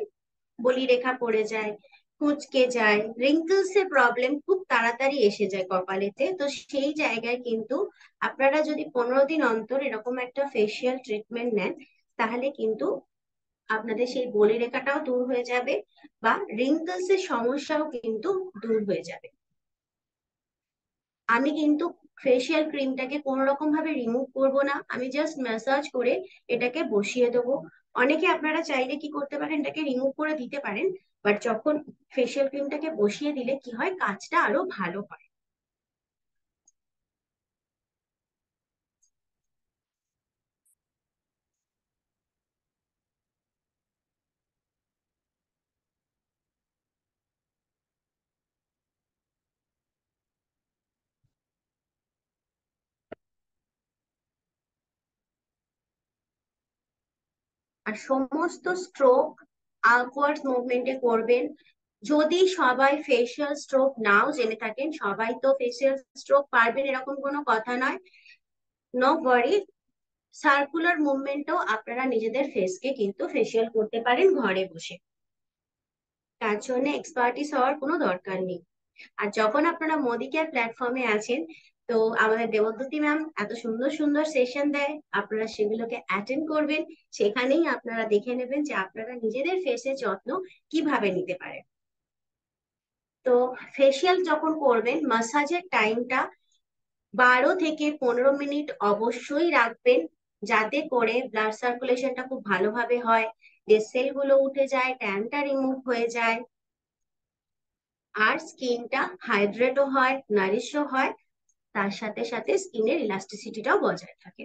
[SPEAKER 2] বলিরেখা পড়ে যায়, কুঁচকে যায়, রিঙ্কলস এর প্রবলেম খুব তাড়াতাড়ি এসে যায় কপালেতে। তো সেই জায়গায় কিন্তু আপনারা যদি 15 দিন অন্তর এরকম একটা ফেসিয়াল ট্রিটমেন্ট নেন, তাহলে কিন্তু আপনাদের সেই বলিরেখাটাও দূর হয়ে যাবে বা রিঙ্কলস এর সমস্যাও কিন্তু দূর হয়ে যাবে। আমি কিন্তু ফেসিয়াল ক্রিমটাকে কোনো রকম ভাবে রিমুভ করব না, আমি জাস্ট ম্যাসাজ করে এটাকে বসিয়ে দেবো। অনেকে আপনারা চাইলে কি করতে পারেন, এটাকে রিমুভ করে দিতে পারেন, বাট যখন ফেসিয়াল ক্রিমটাকে বসিয়ে দিলে কি হয়, কাজটা আরো ভালো হয়। আর সমস্ত স্ট্রোক আপওয়ার্ড মুভমেন্টে করবেন। যদি সবাই ফেসিয়াল স্ট্রোক নাও জেনে থাকেন, সবাই তো ফেসিয়াল স্ট্রোক পারবেন এরকম কোনো কথা নয়, নো ওয়ারি। সার্কুলার মুভমেন্টও আপনারা নিজেদের ফেসকে কিন্তু ফেসিয়াল করতে পারেন ঘরে বসে, তার জন্য এক্সপার্টিস হওয়ার কোনো দরকার নেই। আর যখন আপনারা মোদি কেয়ার প্ল্যাটফর্মে আছেন, তো আমাদের দেবদ্যুতি ম্যাম এত সুন্দর সুন্দর সেশন দেয়, আপনারা সেগুলোকে অ্যাটেন্ড করবেন। সেখানেই আপনারা দেখে নেবেন যে আপনারা নিজেদের ফেসের যত্ন কিভাবে নিতে পারেন। তো ফেসিয়াল যখন করবেন, মাসাজের টাইমটা 12 থেকে 15 মিনিট অবশ্যই রাখবেন, যাতে করে ব্লাড সার্কুলেশনটা খুব ভালোভাবে হয়, যে সেলগুলো উঠে যায়, ট্যানটা রিমুভ হয়ে যায়, আর স্কিনটা হাইড্রেটও হয়, নারিশও হয়, তার সাথে সাথে স্কিনের ইলাস্টিসিটিটাও বজায় থাকে।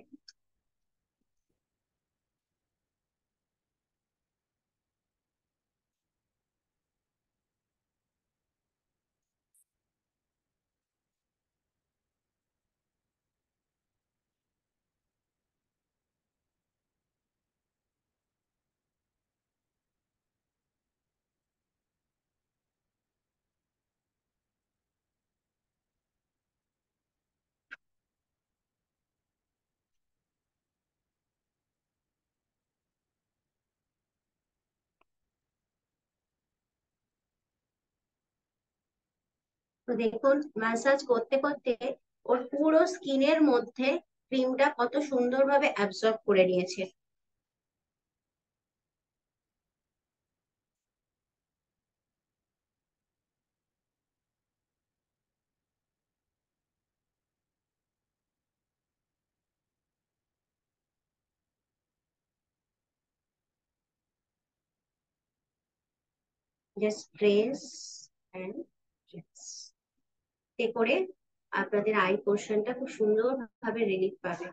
[SPEAKER 2] তো দেখুন, ম্যাসাজ করতে করতে ওর পুরো স্কিনের মধ্যে ক্রিমটা কত সুন্দরভাবে অ্যাবজর্ব করে নিয়েছে। জাস্ট প্রেস এন্ড এতে করে আপনাদের আই পোর্শনটা খুব সুন্দরভাবে রিলিফ পাবে।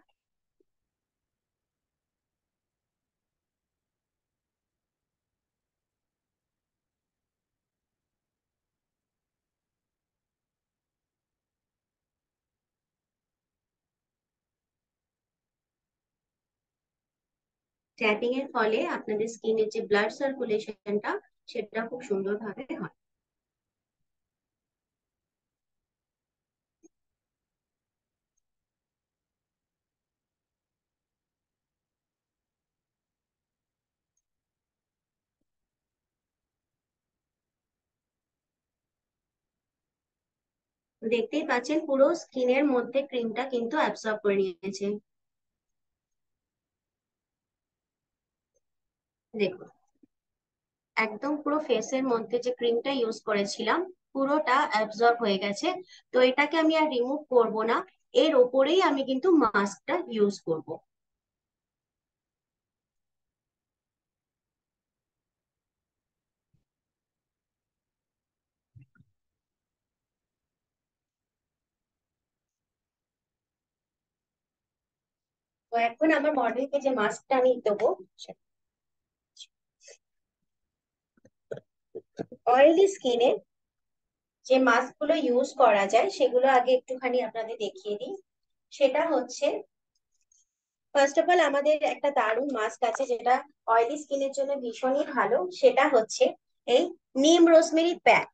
[SPEAKER 2] ট্যাপিং এর ফলে আপনাদের স্কিনের যে ব্লাড সার্কুলেশনটা, সেটা খুব সুন্দরভাবে হয়। দেখতেই পাচ্ছেন পুরো স্কিনের মধ্যে ক্রিমটা কিন্তু অ্যাবসর্ব করে নিয়েছে। দেখুন, একদম পুরো ফেসের মধ্যে যে ক্রিমটা ইউজ করেছিলাম, পুরোটা অ্যাবজর্ব হয়ে গেছে। তো এটাকে আমি আর রিমুভ করব না, এর ওপরেই আমি কিন্তু মাস্কটা ইউজ করব। তো এখন আমার মডেলকে যে মাস্কটা আমি দেবো, অয়েলি স্কিনে যে মাস্ক গুলো ইউজ করা যায় সেগুলো আগে একটুখানি আপনাদের দেখিয়ে দিই। সেটা হচ্ছে ফার্স্ট অফ অল আমাদের একটা দারুণ মাস্ক আছে যেটা অয়েলি স্কিনের জন্য ভীষণই ভালো, সেটা হচ্ছে এই নিম রোজমেরি প্যাক।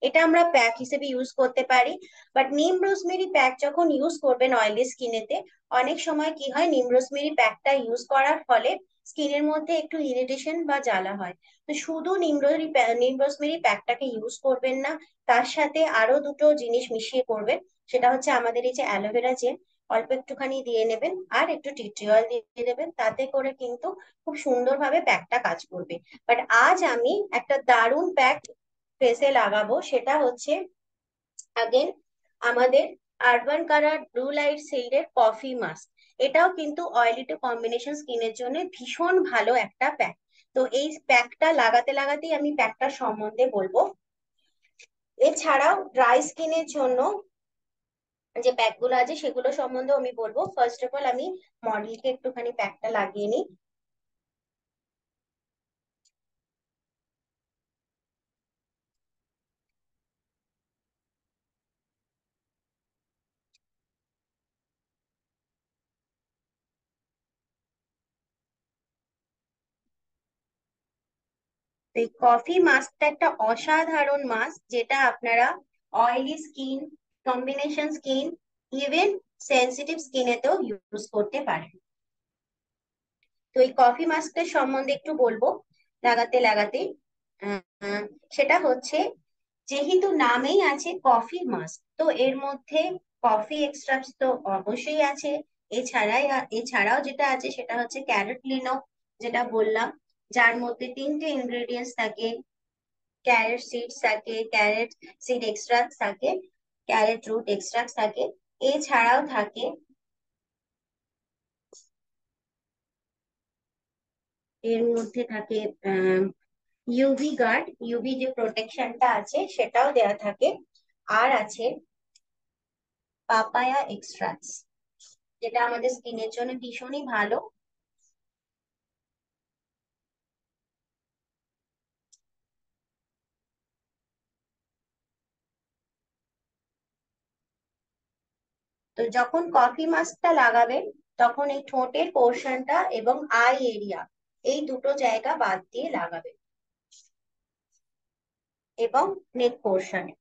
[SPEAKER 2] এটা আমরা প্যাক হিসেবে ইউজ করতে পারি। বাট নিম রোজমেরি প্যাক যখন ইউজ করবেন অয়েলি স্কিনেতে, অনেক সময় কি হয়, নিম রোজমেরি প্যাকটা ইউজ করার ফলে স্কিনের মধ্যে একটু ইরিটেশন বা জ্বালা হয়। তো শুধু নিম রোজমেরি প্যাকটাকে ইউজ করবেন না, তার সাথে আরো দুটো জিনিস মিশিয়ে করবেন। সেটা হচ্ছে আমাদের এই যে অ্যালোভেরা জেল, অল্প একটুখানি দিয়ে নেবেন আর একটু টি ট্রি অয়েল দিয়ে দেবেন, তাতে করে কিন্তু খুব সুন্দরভাবে প্যাকটা কাজ করবে। বাট আজ আমি একটা দারুণ প্যাক ফেসে লাগাবো, সেটা হচ্ছে আগেন আমাদের আরবান কালার ব্লু লাইট শিল্ডের কফি মাস্ক। এটাও কিন্তু অয়েলি টু কম্বিনেশন স্কিনের জন্য ভীষণ ভালো একটা প্যাক। তো এই প্যাকটা লাগাতে লাগাতেই আমি প্যাকটার সম্বন্ধে বলবো। এছাড়াও ড্রাই স্কিনের জন্য যে প্যাক গুলো আছে সেগুলো সম্বন্ধে আমি বলবো। ফার্স্ট অফ অল আমি মডেলকে একটুখানি প্যাকটা লাগিয়ে নিই। এই কফি মাস্কটা একটা অসাধারণ মাস্ক, যেটা আপনারা oily skin, combination skin, even sensitive স্কিনেতেও ইউজ করতে পারেন। তো এই কফি মাস্কটার সম্বন্ধে একটু বলবো লাগাতে লাগাতে। আহ, সেটা হচ্ছে, যেহেতু নামেই আছে কফি মাস্ক, তো এর মধ্যে কফি এক্সট্রাক্ট তো অবশ্যই আছে। এছাড়াও যেটা আছে সেটা হচ্ছে ক্যারট লিনো, যেটা বললাম, যার মধ্যে তিনটে ইনগ্রেডিয়েন্টস থাকে। ক্যারেট সিডস থাকে, ক্যারেট সিড এক্সট্রাক্ট থাকে, ক্যারেট রুট এক্সট্রাক্ট থাকে। এছাড়াও থাকে এর মধ্যে থাকে ইউভি গার্ড, ইউভি যে প্রোটেকশনটা আছে সেটাও দেয়া থাকে। আর আছে পাপায়া এক্সট্রাক্টস, যেটা আমাদের স্কিনের জন্য ভীষণই ভালো। তো যখন কফি মাস্কটা লাগাবেন, তখন এই ঠোঁটের পোর্শনটা এবং আই এরিয়া, এই দুটো জায়গা বাদ দিয়ে লাগাবেন, এবং নেক পোর্শনে।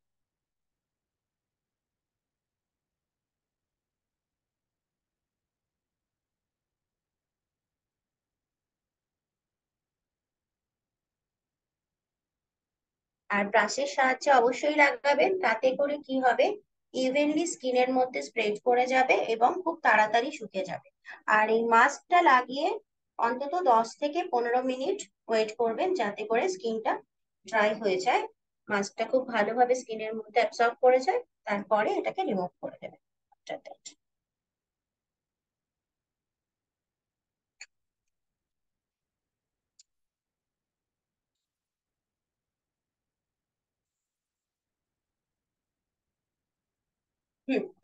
[SPEAKER 2] আর ব্রাশের সাহায্যে অবশ্যই লাগাবেন, তাতে করে কি হবে, ইভেনলি স্কিনের মধ্যে স্প্রেড করে যাবে এবং খুব তাড়াতাড়ি শুকে যাবে। আর এই মাস্কটা লাগিয়ে অন্তত 10 থেকে 15 মিনিট ওয়েট করবেন, যাতে করে স্কিনটা ড্রাই হয়ে যায়, মাস্কটা খুব ভালোভাবে স্কিনের মধ্যে অ্যাবসর্ব করে যায়। তারপরে এটাকে রিমুভ করে দেবেন after that।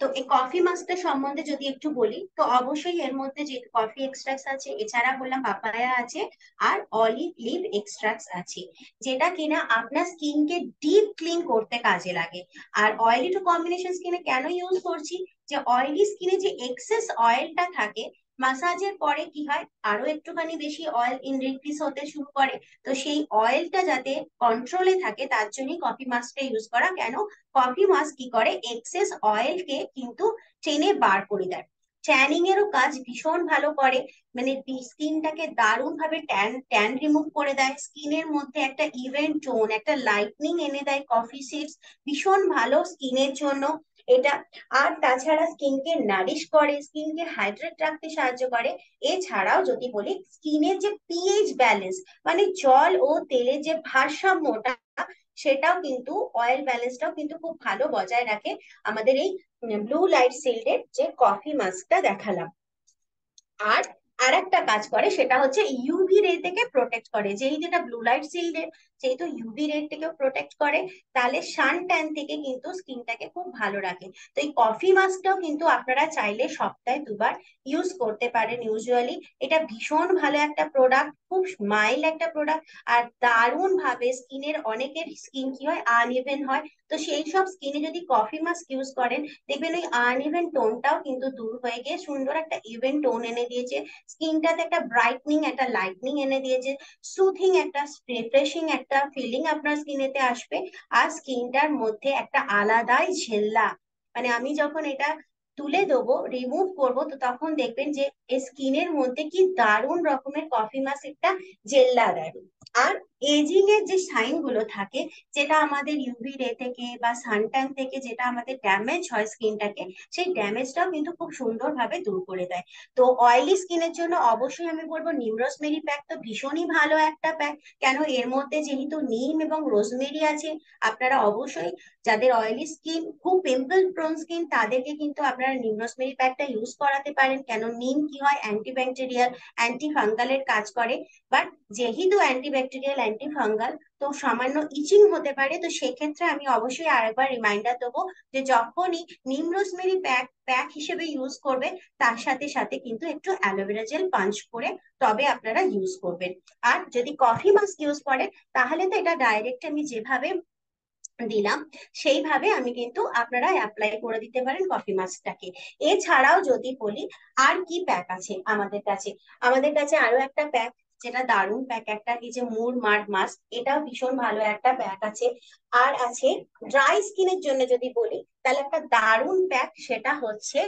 [SPEAKER 2] তো এই কফি মাস্কটা সম্বন্ধে যদি একটু বলি, তো অবশ্যই এর মধ্যে যে কফি এক্সট্রাক্টস আছে, এছাড়া বললাম পাপায়া আছে, আর অলিভ লিভ এক্সট্রাক্টস আছে, যেটা কিনা আপনার স্কিনকে ডিপ ক্লিন করতে কাজে লাগে। আর অয়েলি টু কম্বিনেশন স্কিনে কেন ইউজ করছি, যে অয়েলি স্কিনে যে এক্সেস অয়েলটা থাকে, মাসাজের পরে কি হয়, আরো একটুখানি বেশি অয়েল ইনক্রিজ হতে শুরু করে। তো সেই অয়েলটা যাতে কন্ট্রোলে থাকে, তার জন্যই কফি মাস্কটা ইউজ করা। কেন, কফি মাস্ক কি করে, এক্সেস অয়েলকে কিন্তু টেনে বার করে দেয়। ট্যানিং এরও কাজ ভীষণ ভালো করে, মানে স্কিনটাকে দারুণ ভাবে ট্যান ট্যান রিমুভ করে দেয়, স্কিনের মধ্যে একটা ইভেন টোন, একটা লাইটনিং এনে দেয় কফি সিডস, ভীষণ ভালো স্কিনের জন্য এটা। আর তাছাড়া স্কিনকে নারিশ করে, স্কিনকে হাইড্রেট রাখতে সাহায্য করে। এছাড়াও যদি বলি, স্কিনের যে পিএইচ ব্যালেন্স, মানে জল ও তেলের যে ভারসাম্যটা, সেটাও কিন্তু, অয়েল ব্যালেন্সটাও কিন্তু খুব ভালো বজায় রাখে আমাদের এই ব্লু লাইট শিল্ডের যে কফি মাস্কটা দেখালাম। আর আর একটা কাজ করে, সেটা হচ্ছে ইউভি রে থেকে প্রোটেক্ট করে। যেই যেটা ব্লু লাইট শিল্ডের, যেহেতু ইউভি রে থেকেও প্রোটেক্ট করে, তাহলে সান ট্যান থেকে কিন্তু স্কিনটাকে খুব ভালো রাখে। তো এই কফি মাস্কটাও কিন্তু আপনারা চাইলে সপ্তাহে 2 বার ইউজ করতে পারেন ইউজুয়ালি। এটা ভীষণ ভালো একটা প্রোডাক্ট, খুব মাইল্ড একটা প্রোডাক্ট, আর দারুণ ভাবে স্কিনের, অনেকের স্কিন কি হয় আনইভেন হয়, তো সেই সব স্কিনে যদি কফি মাস্ক ইউজ করেন দেখবেন ওই আনইভেন টোনটাও কিন্তু দূর হয়ে গিয়ে সুন্দর একটা ইভেন টোন এনে দিয়েছে, স্কিনটাতে একটা ব্রাইটনিং, একটা লাইটনিং এনে দিয়েছে, সুথিং একটা রিফ্রেশিং একটা ফিলিং আপনার স্কিনেতে আসবে। আর স্কিনটার মধ্যে একটা আলাদাই ঝেল্লা, মানে আমি যখন এটা তুলে দেবো, রিমুভ করব, তো তখন দেখবেন যে স্কিনের মধ্যে কি দারুণ রকমের কফি মাস্ক একটা জেল্লা দেয়। আর এজিং এর যে সাইন গুলো থাকে, যেটা আমাদের ইউভি রে থেকে বা সানট্যান থেকে যেটা আমাদের ড্যামেজ হয় স্কিনটাকে, সেই ড্যামেজটাও কিন্তু খুব সুন্দরভাবে দূর করে দেয়। তো অয়েলি স্কিনের জন্য অবশ্যই আমি বলবো নিম রোজমেরি প্যাক তো ভীষণই ভালো একটা প্যাক। কেন, এর মধ্যে যেহেতু নিম এবং রোজমেরি আছে, আপনারা অবশ্যই, যাদের অয়েলি স্কিন, খুব পিম্পল প্রোন স্কিন, তাদেরকে কিন্তু আপনারা নিম রোজমেরি প্যাকটা ইউজ করাতে পারেন। কেন, নিম কি হয় অ্যান্টিব্যাকটেরিয়াল, অ্যান্টি ফাঙ্গালের কাজ করে। বাট যেহেতু অ্যান্টিব্যাকটেরিয়াল, অ্যান্টি ফাঙ্গাল, তো সামান্য ইচিং হতে পারে, তো সেক্ষেত্রে আমি অবশ্যই আরেকবার রিমাইন্ডার দেবো যে যখনই নিম রোজমেরি প্যাক প্যাক হিসেবে ইউজ করবে, তার সাথে সাথে কিন্তু একটু অ্যালোভেরা জেল পাঞ্চ করে তবে আপনারা ইউজ করবেন। আর যদি কফি মাস্ক ইউজ করেন তাহলে তো এটা ডাইরেক্ট আমি যেভাবে দিলাম সেইভাবে আমি কিন্তু আপনারা অ্যাপ্লাই করে দিতে পারেন কফি মাস্কটাকে। এছাড়াও যদি বলি আর কি প্যাক আছে আমাদের কাছে, আমাদের কাছে আরো একটা প্যাক, যেটা দারুণ প্যাক একটা, এই যে মুড মার্ড মাস্ক, এটাও ভীষণ ভালো একটা প্যাক আছে। আর আছে ড্রাই স্কিনের জন্য যদি বলি, তাহলে একটা দারুণ প্যাক, সেটা হচ্ছে,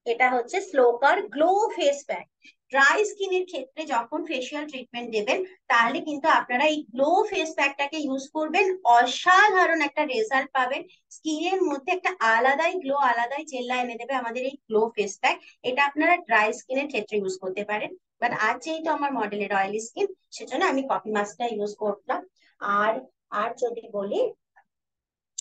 [SPEAKER 2] এটা হচ্ছে স্লোকার গ্লো ফেস প্যাক। ড্রাই স্কিনের ক্ষেত্রে যখন ফেসিয়াল ট্রিটমেন্ট দেবেন, তাহলে কিন্তু আপনারা এই গ্লো ফেস প্যাকটাকে ইউজ করবেন, অসাধারণ একটা রেজাল্ট পাবেন, স্কিনের মধ্যে একটা আলাদাই গ্লো, আলাদাই চেল্লা এনে দেবে আমাদের এই গ্লো ফেস প্যাক। এটা আপনারা ড্রাই স্কিনের ক্ষেত্রে ইউজ করতে পারেন। বাট আজ যেহেতু আমার মডেলের অয়েলি স্কিন, সেজন্য আমি কফি মাস্কটা ইউজ করলাম। আর আর যদি বলি,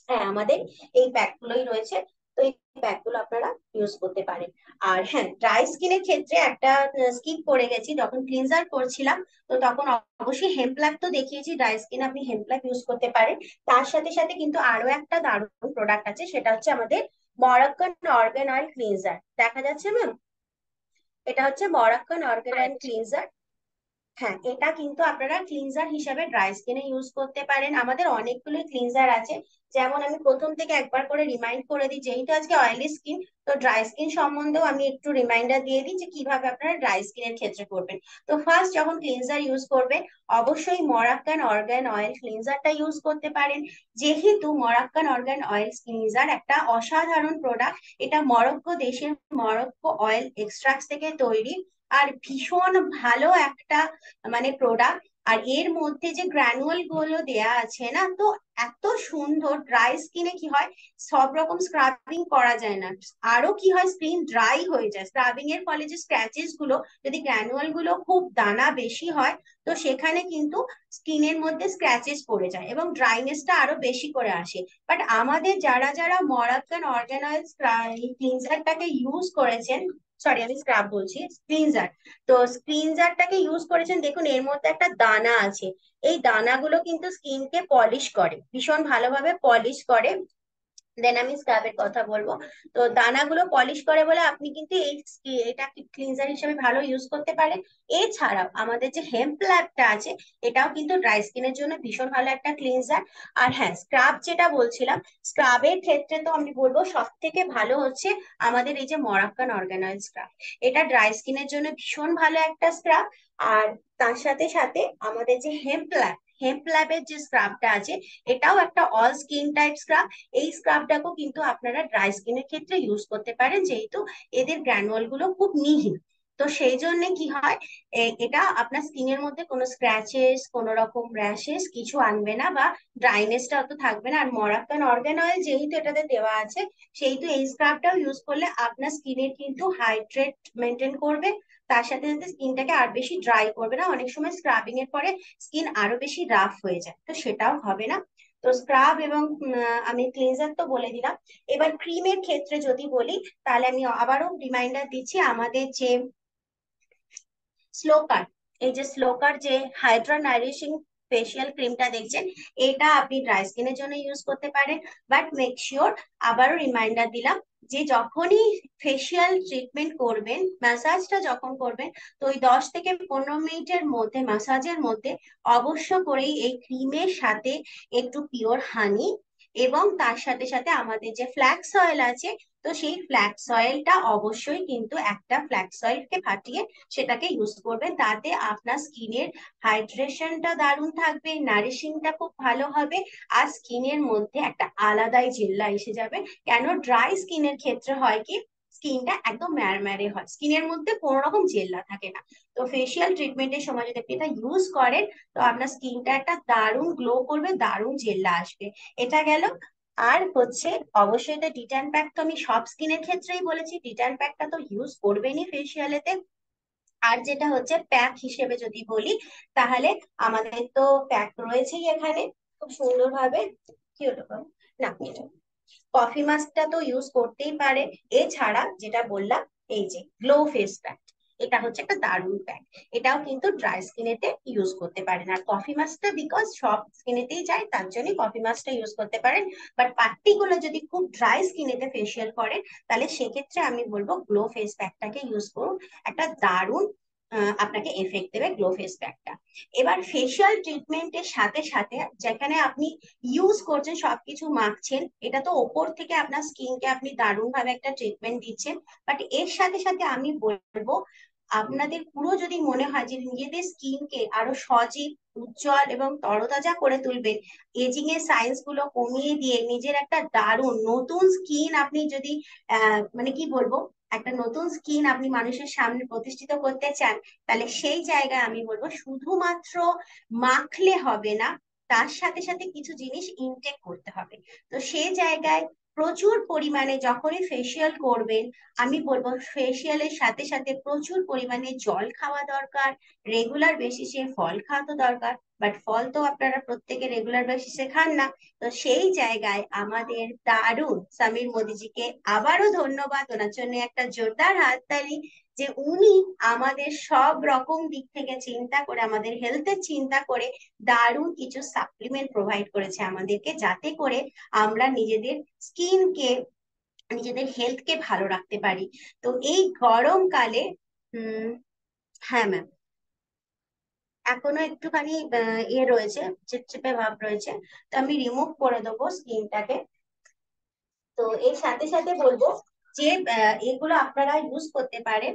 [SPEAKER 2] হ্যাঁ আমাদের এই প্যাক গুলোই রয়েছে, তো এই প্যাক গুলো আপনারা ইউজ করতে পারেন। আর হ্যাঁ, ড্রাই স্কিনের ক্ষেত্রে একটা স্কিপ করে গেছি, যখন ক্লিনজার করছিলাম, তো তখন অবশ্যই হেম্প্ল্যাক তো দেখিয়েছি, ড্রাই স্কিন আপনি হেম্প্ল্যাক ইউজ করতে পারেন। তার সাথে সাথে কিন্তু আরো একটা দারুণ প্রোডাক্ট আছে, সেটা হচ্ছে আমাদের মরক্কান অর্গান অয়েল ক্লিনজার। দেখা যাচ্ছে ম্যাম, এটা হচ্ছে মরক্কান অর্গান অয়েল ক্লিনজার। হ্যাঁ, এটা কিন্তু আপনারা ক্লিনজার হিসাবে ড্রাই স্কিনে ইউজ করতে পারেন। আমাদের অনেকগুলো ক্লিনজার আছে, যেমন আমি প্রথম থেকে একবার করে রিমাইন্ড করে দিই, যেহেতু আজকে অয়েলি স্কিন, তো ড্রাই স্কিন সম্বন্ধেও আমি একটু রিমাইন্ডার দিয়ে দিই যে কিভাবে আপনারা ড্রাই স্কিনের ক্ষেত্রে করবেন। তো ফার্স্ট যখন ক্লিনজার ইউজ করবেন, অবশ্যই মরাক্কান অর্গান অয়েল ক্লিনজারটা ইউজ করতে পারেন। যেহেতু মরাক্কান অর্গান অয়েল ক্লিনজার একটা অসাধারণ প্রোডাক্ট, এটা মরক্কো দেশের মরক্কো অয়েল এক্সট্রাক্ট থেকে তৈরি, আর ভীষণ ভালো একটা মানে প্রোডাক্ট। আর এর মধ্যে যে গ্রানুয়াল গুলো দেয়া আছে না, তো এত সুন্দর, ড্রাই স্কিনে কি হয়, সব রকম স্ক্রাবিং করা যায় না, আরো কি হয় স্কিন ড্রাই হয়ে যায় স্ক্রাবিং এর ফলে, যে স্ক্র্যাচেস গুলো, যদি গ্রানুয়াল গুলো খুব দানা বেশি হয়, তো সেখানে কিন্তু স্কিনের মধ্যে স্ক্র্যাচেস পড়ে যায় এবং ড্রাইনেসটা আরো বেশি করে আসে। বাট আমাদের যারা যারা মরাক্কান অর্গানাইজ ক্লিনজারটাকে ইউজ করেছেন, সরি আমি স্ক্রাব বলছি, ক্লিনজার, তো ক্লিনজারটাকে ইউজ করেছেন, দেখুন এর মধ্যে একটা দানা আছে, এই দানাগুলো কিন্তু স্কিনকে পলিশ করে, ভীষণ ভালোভাবে পলিশ করে। দেন আমি স্ক্রাবের কথা বলবো। তো দানাগুলো পলিশ করে বলে আপনি কিন্তু এটা ক্লিনজার হিসেবে ভালো ইউজ করতে পারেন। এছাড়াও আমাদের যে হেম্প ল্যাবটা আছে, এটাও কিন্তু ড্রাই স্কিনের জন্য ভীষণ ভালো একটা ক্লিনজার। আর হ্যাঁ, স্ক্রাব যেটা বলছিলাম, স্ক্রাবের ক্ষেত্রে তো আমি বলবো সব থেকে ভালো হচ্ছে আমাদের এই যে মরাক্কান অর্গানাইজ স্ক্রাব, এটা ড্রাই স্কিনের জন্য ভীষণ ভালো একটা স্ক্রাব। আর তার সাথে সাথে আমাদের যে হেম্প ল্যাবের যে স্ক্রাবটা আছে, এটাও একটা অল স্কিন টাইপ স্ক্রাব। এই স্ক্রাবটাকেও কিন্তু আপনারা ড্রাই স্কিনের ক্ষেত্রে ইউজ করতে পারেন, যেহেতু এদের গ্র্যানুয়াল গুলো খুব মিহি, তো সেই জন্য কি হয়, এটা আপনার স্কিনের মধ্যে কোনো স্ক্র্যাচেস, কোনো রকম র্যাশেস কিছু আনবে না, বা ড্রাইনেসটা অত থাকবে না। আর মরাক্কান অর্গান অয়েল যেহেতু এটাতে দেওয়া আছে, সেহেতু এই স্ক্রাবটাও ইউজ করলে আপনার স্কিনের কিন্তু হাইড্রেট মেনটেন করবে, তার সাথে সাথে স্কিনটাকে আর বেশি ড্রাই করবে না। অনেক সময় স্ক্রাবিং এর পরে স্কিন আরো বেশি রাফ হয়ে যায়, তো সেটাও হবে না। তো স্ক্রাব এবং আমি ক্লিনজার তো বলে দিলাম। এবার ক্রিমের ক্ষেত্রে যদি বলি, তাহলে আমি আবারও রিমাইন্ডার দিচ্ছি, আমাদের যে স্লোকার, এই যে স্লোকার যে হাইড্রা নারিশিং ফেসিয়াল ক্রিমটা দেখছেন, এটা আপনি ড্রাই স্কিনের জন্য ইউজ করতে পারেন। বাট মেক শিওর, আবারও রিমাইন্ডার দিলাম, যে যখনই ফেসিয়াল ট্রিটমেন্ট করবেন, ম্যাসাজটা যখন করবেন, তো ওই 10 থেকে 15 মিনিটের মধ্যে, ম্যাসাজের মধ্যে অবশ্য করেই এই ক্রিমের সাথে একটু পিওর হানি এবং তার সাথে সাথে আমাদের যে ফ্ল্যাক্স অয়েল আছে, তো সেই ফ্ল্যাক্স অয়েলটা অবশ্যই কিন্তু একটা ফ্ল্যাক্স অয়েলকে ফাটিয়ে সেটাকে ইউজ করবেন। তাতে আপনার স্কিনের হাইড্রেশনটা দারুণ থাকবে, নারিশিংটা খুব ভালো হবে, আর স্কিনের মধ্যে একটা আলাদাই জেল্লা এসে যাবে। কেন ড্রাই স্কিনের ক্ষেত্রে হয় কি, স্কিনটা একদম ম্যারম্যারে হয়, স্কিনের মধ্যে কোনো রকম জেল্লা থাকে না। তো ফেসিয়াল ট্রিটমেন্টের সময় যদি আপনি এটা ইউজ করেন, তো আপনার স্কিনটা একটা দারুণ গ্লো করবে, দারুণ জেল্লা আসবে। এটা গেল। আর হচ্ছে অবশ্যই এটা ডিট্যান প্যাক তো আমি সব স্কিনের ক্ষেত্রেই বলেছি, ডিট্যান প্যাকটা তো ইউজ করবেনই ফেসিয়ালেতে। আর যেটা হচ্ছে প্যাক হিসেবে যদি বলি, তাহলে আমাদের তো প্যাক রয়েছেই এখানে খুব সুন্দরভাবে। কি হলো গো? না, এটা কফি মাস্কটা তো ইউজ করতেই পারে। এছাড়া যেটা বললাম, এই যে গ্লো ফেস প্যাক, এটা হচ্ছে একটা দারুণ প্যাক। এটাও কিন্তু ড্রাই স্কিনেতে ইউজ করতে পারেন। আর কফি মাস্কটা বিকজ সব স্কিনেতেই যায়, তার জন্য কফি মাস্কটা ইউজ করতে পারেন। বাট পার্টিকুলার যদি খুব ড্রাই স্কিনেতে ফেসিয়াল করেন, তাহলে সেক্ষেত্রে আমি বলবো গ্লো ফেস প্যাকটাকে ইউজ করুন। একটা দারুণ আপনাকে এফেক্ট দেবে গ্লো ফেস প্যাকটা। এবার ফেসিয়াল ট্রিটমেন্টের সাথে সাথে যেখানে আপনি ইউজ করছেন, সবকিছু মাখছেন, এটা তো ওপর থেকে আপনার স্কিনকে আপনি দারুণ ভাবে একটা ট্রিটমেন্ট দিচ্ছেন। বাট এর সাথে সাথে আমি বলবো, আপনাদের পুরো যদি মনে হয় যে নিজেদের স্কিনকে আরো সজীব, উজ্জ্বল এবং তরতাজা করে তুলবেন, এজিং এর সাইন্স গুলো কমিয়ে দিয়ে নিজের একটা দারুণ নতুন স্কিন আপনি যদি মানে কি বলবো, একটা নতুন স্কিন আপনি মানুষের সামনে প্রতিষ্ঠিত করতে চান, তাহলে সেই জায়গায় আমি বলবো শুধুমাত্র মাখলে হবে না, তার সাথে সাথে কিছু জিনিস ইনটেক করতে হবে। তো সেই জায়গায় প্রচুর পরিমাণে যখনই ফেসিয়াল করবেন, আমি বলবো ফেসিয়ালের সাথে সাথে প্রচুর পরিমাণে জল খাওয়া দরকার, রেগুলার বেসিসে ফল খাওয়া তো দরকার। বাট ফল তো আপনারা প্রত্যেকে রেগুলার বেসিসে খান না। তো সেই জায়গায় আমাদের দারুণ সমীর মোদিজিকে আবারও ধন্যবাদ, ওনার জন্য একটা জোরদার হাততালি, যে উনি আমাদের সব রকম দিক থেকে চিন্তা করে, আমাদের হেলথের চিন্তা করে দারুণ কিছু সাপ্লিমেন্ট প্রোভাইড করেছে আমাদেরকে, যাতে করে আমরা নিজেদের স্কিনকে, নিজেদের হেলথকে ভালো রাখতে পারি। তো এই গরমকালে হুম, হ্যাঁ ম্যাম, এখনো একটুখানি ইয়ে রয়েছে, চিপচিপে ভাব রয়েছে, তো আমি রিমুভ করে দেবো স্কিনটাকে। তো এর সাথে সাথে বলবো যে এগুলো আপনারা ইউজ করতে পারেন।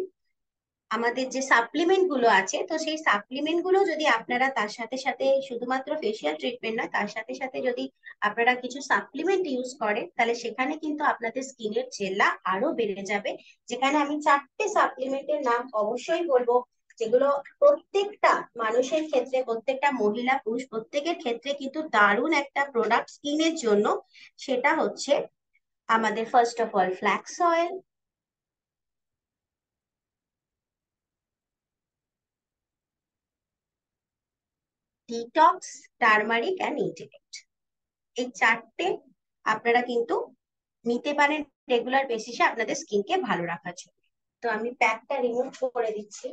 [SPEAKER 2] আমাদের যে সাপ্লিমেন্ট গুলো আছে, তো সেই সাপ্লিমেন্ট গুলো যদি আপনারা তার সাথে সাথে, শুধুমাত্র ফেসিয়াল ট্রিটমেন্ট না, তার সাথে সাথে যদি আপনারা কিছু সাপ্লিমেন্ট ইউজ করেন, তাহলে সেখানে কিন্তু আপনাদের স্কিনের জেল্লা আরো বেড়ে যাবে। যেখানে আমি 4টে সাপ্লিমেন্টের নাম অবশ্যই বলবো, যেগুলো প্রত্যেকটা মানুষের ক্ষেত্রে, প্রত্যেকটা মহিলা পুরুষ প্রত্যেকের ক্ষেত্রে কিন্তু দারুণ একটা প্রোডাক্ট স্কিনের জন্য। সেটা হচ্ছে আমাদের first of all flax oil, detox, turmeric and integrate. এই 4টে আপনারা কিন্তু নিতে পারেন রেগুলার বেসিসে আপনাদের স্কিনকে ভালো রাখার জন্য। তো আমি প্যাকটা রিমুভ করে দিচ্ছি।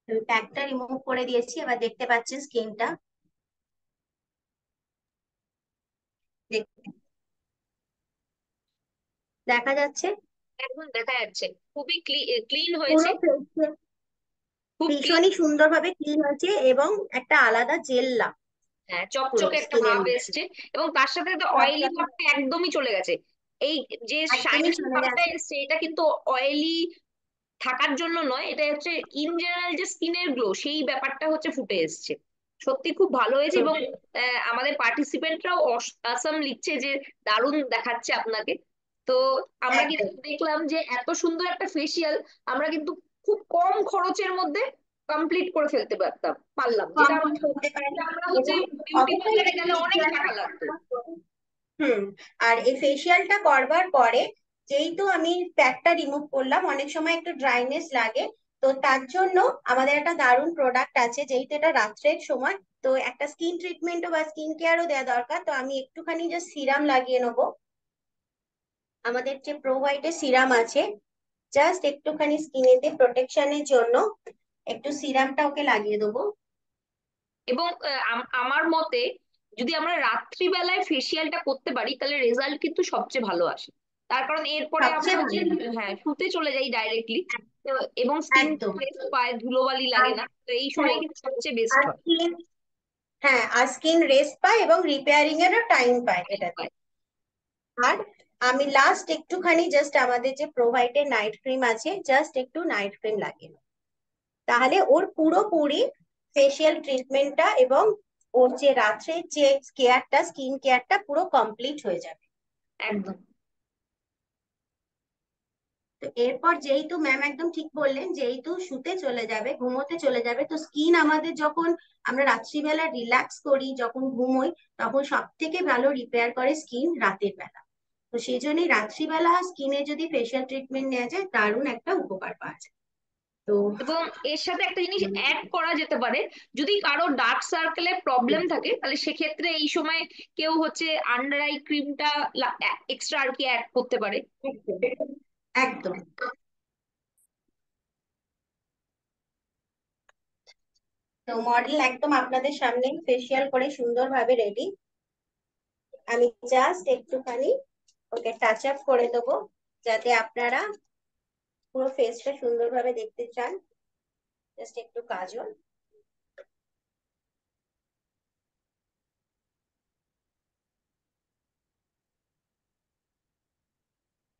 [SPEAKER 2] আমি প্যাকটা রিমুভ করে দিয়েছি, এবার দেখতে পাচ্ছেন স্কিনটা দেখা যাচ্ছে।
[SPEAKER 1] এখন দেখা যাচ্ছে খুবই ক্লিন হয়েছে।
[SPEAKER 2] পুরো ফেসে
[SPEAKER 1] খুব ক্লিন।
[SPEAKER 2] ভীষণই সুন্দরভাবে ক্লিন হয়েছে এবং একটা আলাদা জেল্লা
[SPEAKER 1] হ্যাঁ,
[SPEAKER 2] পুরো
[SPEAKER 1] চকচকে একটা
[SPEAKER 2] স্কিনের
[SPEAKER 1] ভাব
[SPEAKER 2] মধ্যে।
[SPEAKER 1] এসছে। এবং তার সাথে অয়েলি
[SPEAKER 2] চকচকে
[SPEAKER 1] ভাবটা একদমই চলে গেছে। এই যে
[SPEAKER 2] একদমই
[SPEAKER 1] শাইনি
[SPEAKER 2] চলে
[SPEAKER 1] ভাবটা
[SPEAKER 2] গেছে।
[SPEAKER 1] এসছে, এটা কিন্তু অয়েলি থাকার জন্য নয়, এটা হচ্ছে ইন জেনারেল যে স্কিনের গ্লো, সেই ব্যাপারটা হচ্ছে ফুটে এসছে। সত্যি খুব ভালো হয়েছে। এবং
[SPEAKER 2] সত্যি
[SPEAKER 1] আমাদের পার্টিসিপেন্টরাও আসাম লিখছে যে দারুণ দেখাচ্ছে আপনাকে। তো আমরা কিন্তু
[SPEAKER 2] একদম।
[SPEAKER 1] দেখলাম যে এত সুন্দর একটা ফেসিয়াল আমরা কিন্তু খুব কম খরচের মধ্যে কমপ্লিট করে ফেলতে পারলাম, যেটা
[SPEAKER 2] কমপ্লিট করতে পারি
[SPEAKER 1] আমরা হচ্ছে
[SPEAKER 2] এবং
[SPEAKER 1] বিউটি
[SPEAKER 2] অবশ্যই
[SPEAKER 1] পার্লারে
[SPEAKER 2] এই
[SPEAKER 1] গেলে অনেক টাকা
[SPEAKER 2] ফেসিয়ালটা
[SPEAKER 1] লাগতো।
[SPEAKER 2] হুম আর এই ফেসিয়ালটা করবার পরে যেহেতু আমি প্যাকটা রিমুভ করলাম, অনেক সময় একটু ড্রাইনেস লাগে, তো তার জন্য আমাদের একটা দারুণ প্রোডাক্ট আছে, যেহেতু এটা রাত্রের সময়, তো একটা স্কিন ট্রিটমেন্টও বা স্কিন কেয়ারও দেওয়া দরকার, তো আমি একটুখানি জাস্ট সিরাম লাগিয়ে নেবো। আমাদের যে প্রো হোয়াইটের সিরাম আছে, জাস্ট একটুখানি স্কিনেতে প্রোটেকশনের জন্য একটু সিরামটা ওকে লাগিয়ে দেবো।
[SPEAKER 1] এবং আমার মতে যদি আমরা রাত্রিবেলায় ফেসিয়ালটা করতে পারি তাহলে রেজাল্ট কিন্তু সবচেয়ে ভালো আসে। তার কারণ এরপরে আমরা
[SPEAKER 2] সবচেয়ে
[SPEAKER 1] হচ্ছে
[SPEAKER 2] ভালো।
[SPEAKER 1] হ্যাঁ শুতে চলে যাই ডাইরেক্টলি, এবং স্কিন
[SPEAKER 2] একদম।
[SPEAKER 1] রেস্ট পায়, ধুলোবালি লাগে
[SPEAKER 2] আর
[SPEAKER 1] না, তো এই সময়
[SPEAKER 2] হ্যাঁ,
[SPEAKER 1] কিন্তু সবচেয়ে বেস্ট
[SPEAKER 2] আর
[SPEAKER 1] হয়।
[SPEAKER 2] স্কিন হ্যাঁ আর স্কিন রেস্ট পায় এবং রিপেয়ারিং এরও টাইম পায় এটাতে। আর আমি লাস্ট একটুখানি জাস্ট আমাদের যে প্রোভাইডের নাইট ক্রিম আছে, জাস্ট একটু নাইট ক্রিম লাগিয়ে নেবো। তাহলে ওর পুরোপুরি ফেসিয়াল ট্রিটমেন্টটা এবং ওর যে রাত্রের যে কেয়ারটা, স্কিন কেয়ারটা পুরো কমপ্লিট হয়ে যাবে।
[SPEAKER 1] একদম।
[SPEAKER 2] তো এরপর যেহেতু ম্যাম একদম ঠিক বললেন, যেহেতু শুতে চলে যাবে, ঘুমোতে চলে যাবে, তো স্কিন আমাদের যখন আমরা রাত্রিবেলা রিল্যাক্স করি, যখন ঘুমোই, তখন সব থেকে ভালো রিপেয়ার করে স্কিন রাতের বেলা। তো সেই জন্যই রাত্রিবেলা স্কিনে যদি ফেসিয়াল ট্রিটমেন্ট নেওয়া যায়, দারুণ একটা উপকার পাওয়া যায়। তো
[SPEAKER 1] এবং এর সাথে একটা জিনিস অ্যাড করা যেতে পারে, যদি কারো ডার্ক সার্কেলের প্রবলেম থাকে তাহলে সেক্ষেত্রে এই সময় কেউ হচ্ছে আন্ডার আই ক্রিমটা এক্সট্রা আর কি অ্যাড করতে পারে।
[SPEAKER 2] একদম একদম। তো মডেল একদম আপনাদের সামনে ফেসিয়াল করে সুন্দরভাবে রেডি। আমি জাস্ট একটুখানি ওকে টাচ আপ করে দেবো, যাতে আপনারা পুরো ফেসটা সুন্দরভাবে দেখতে চান। জাস্ট একটু কাজল।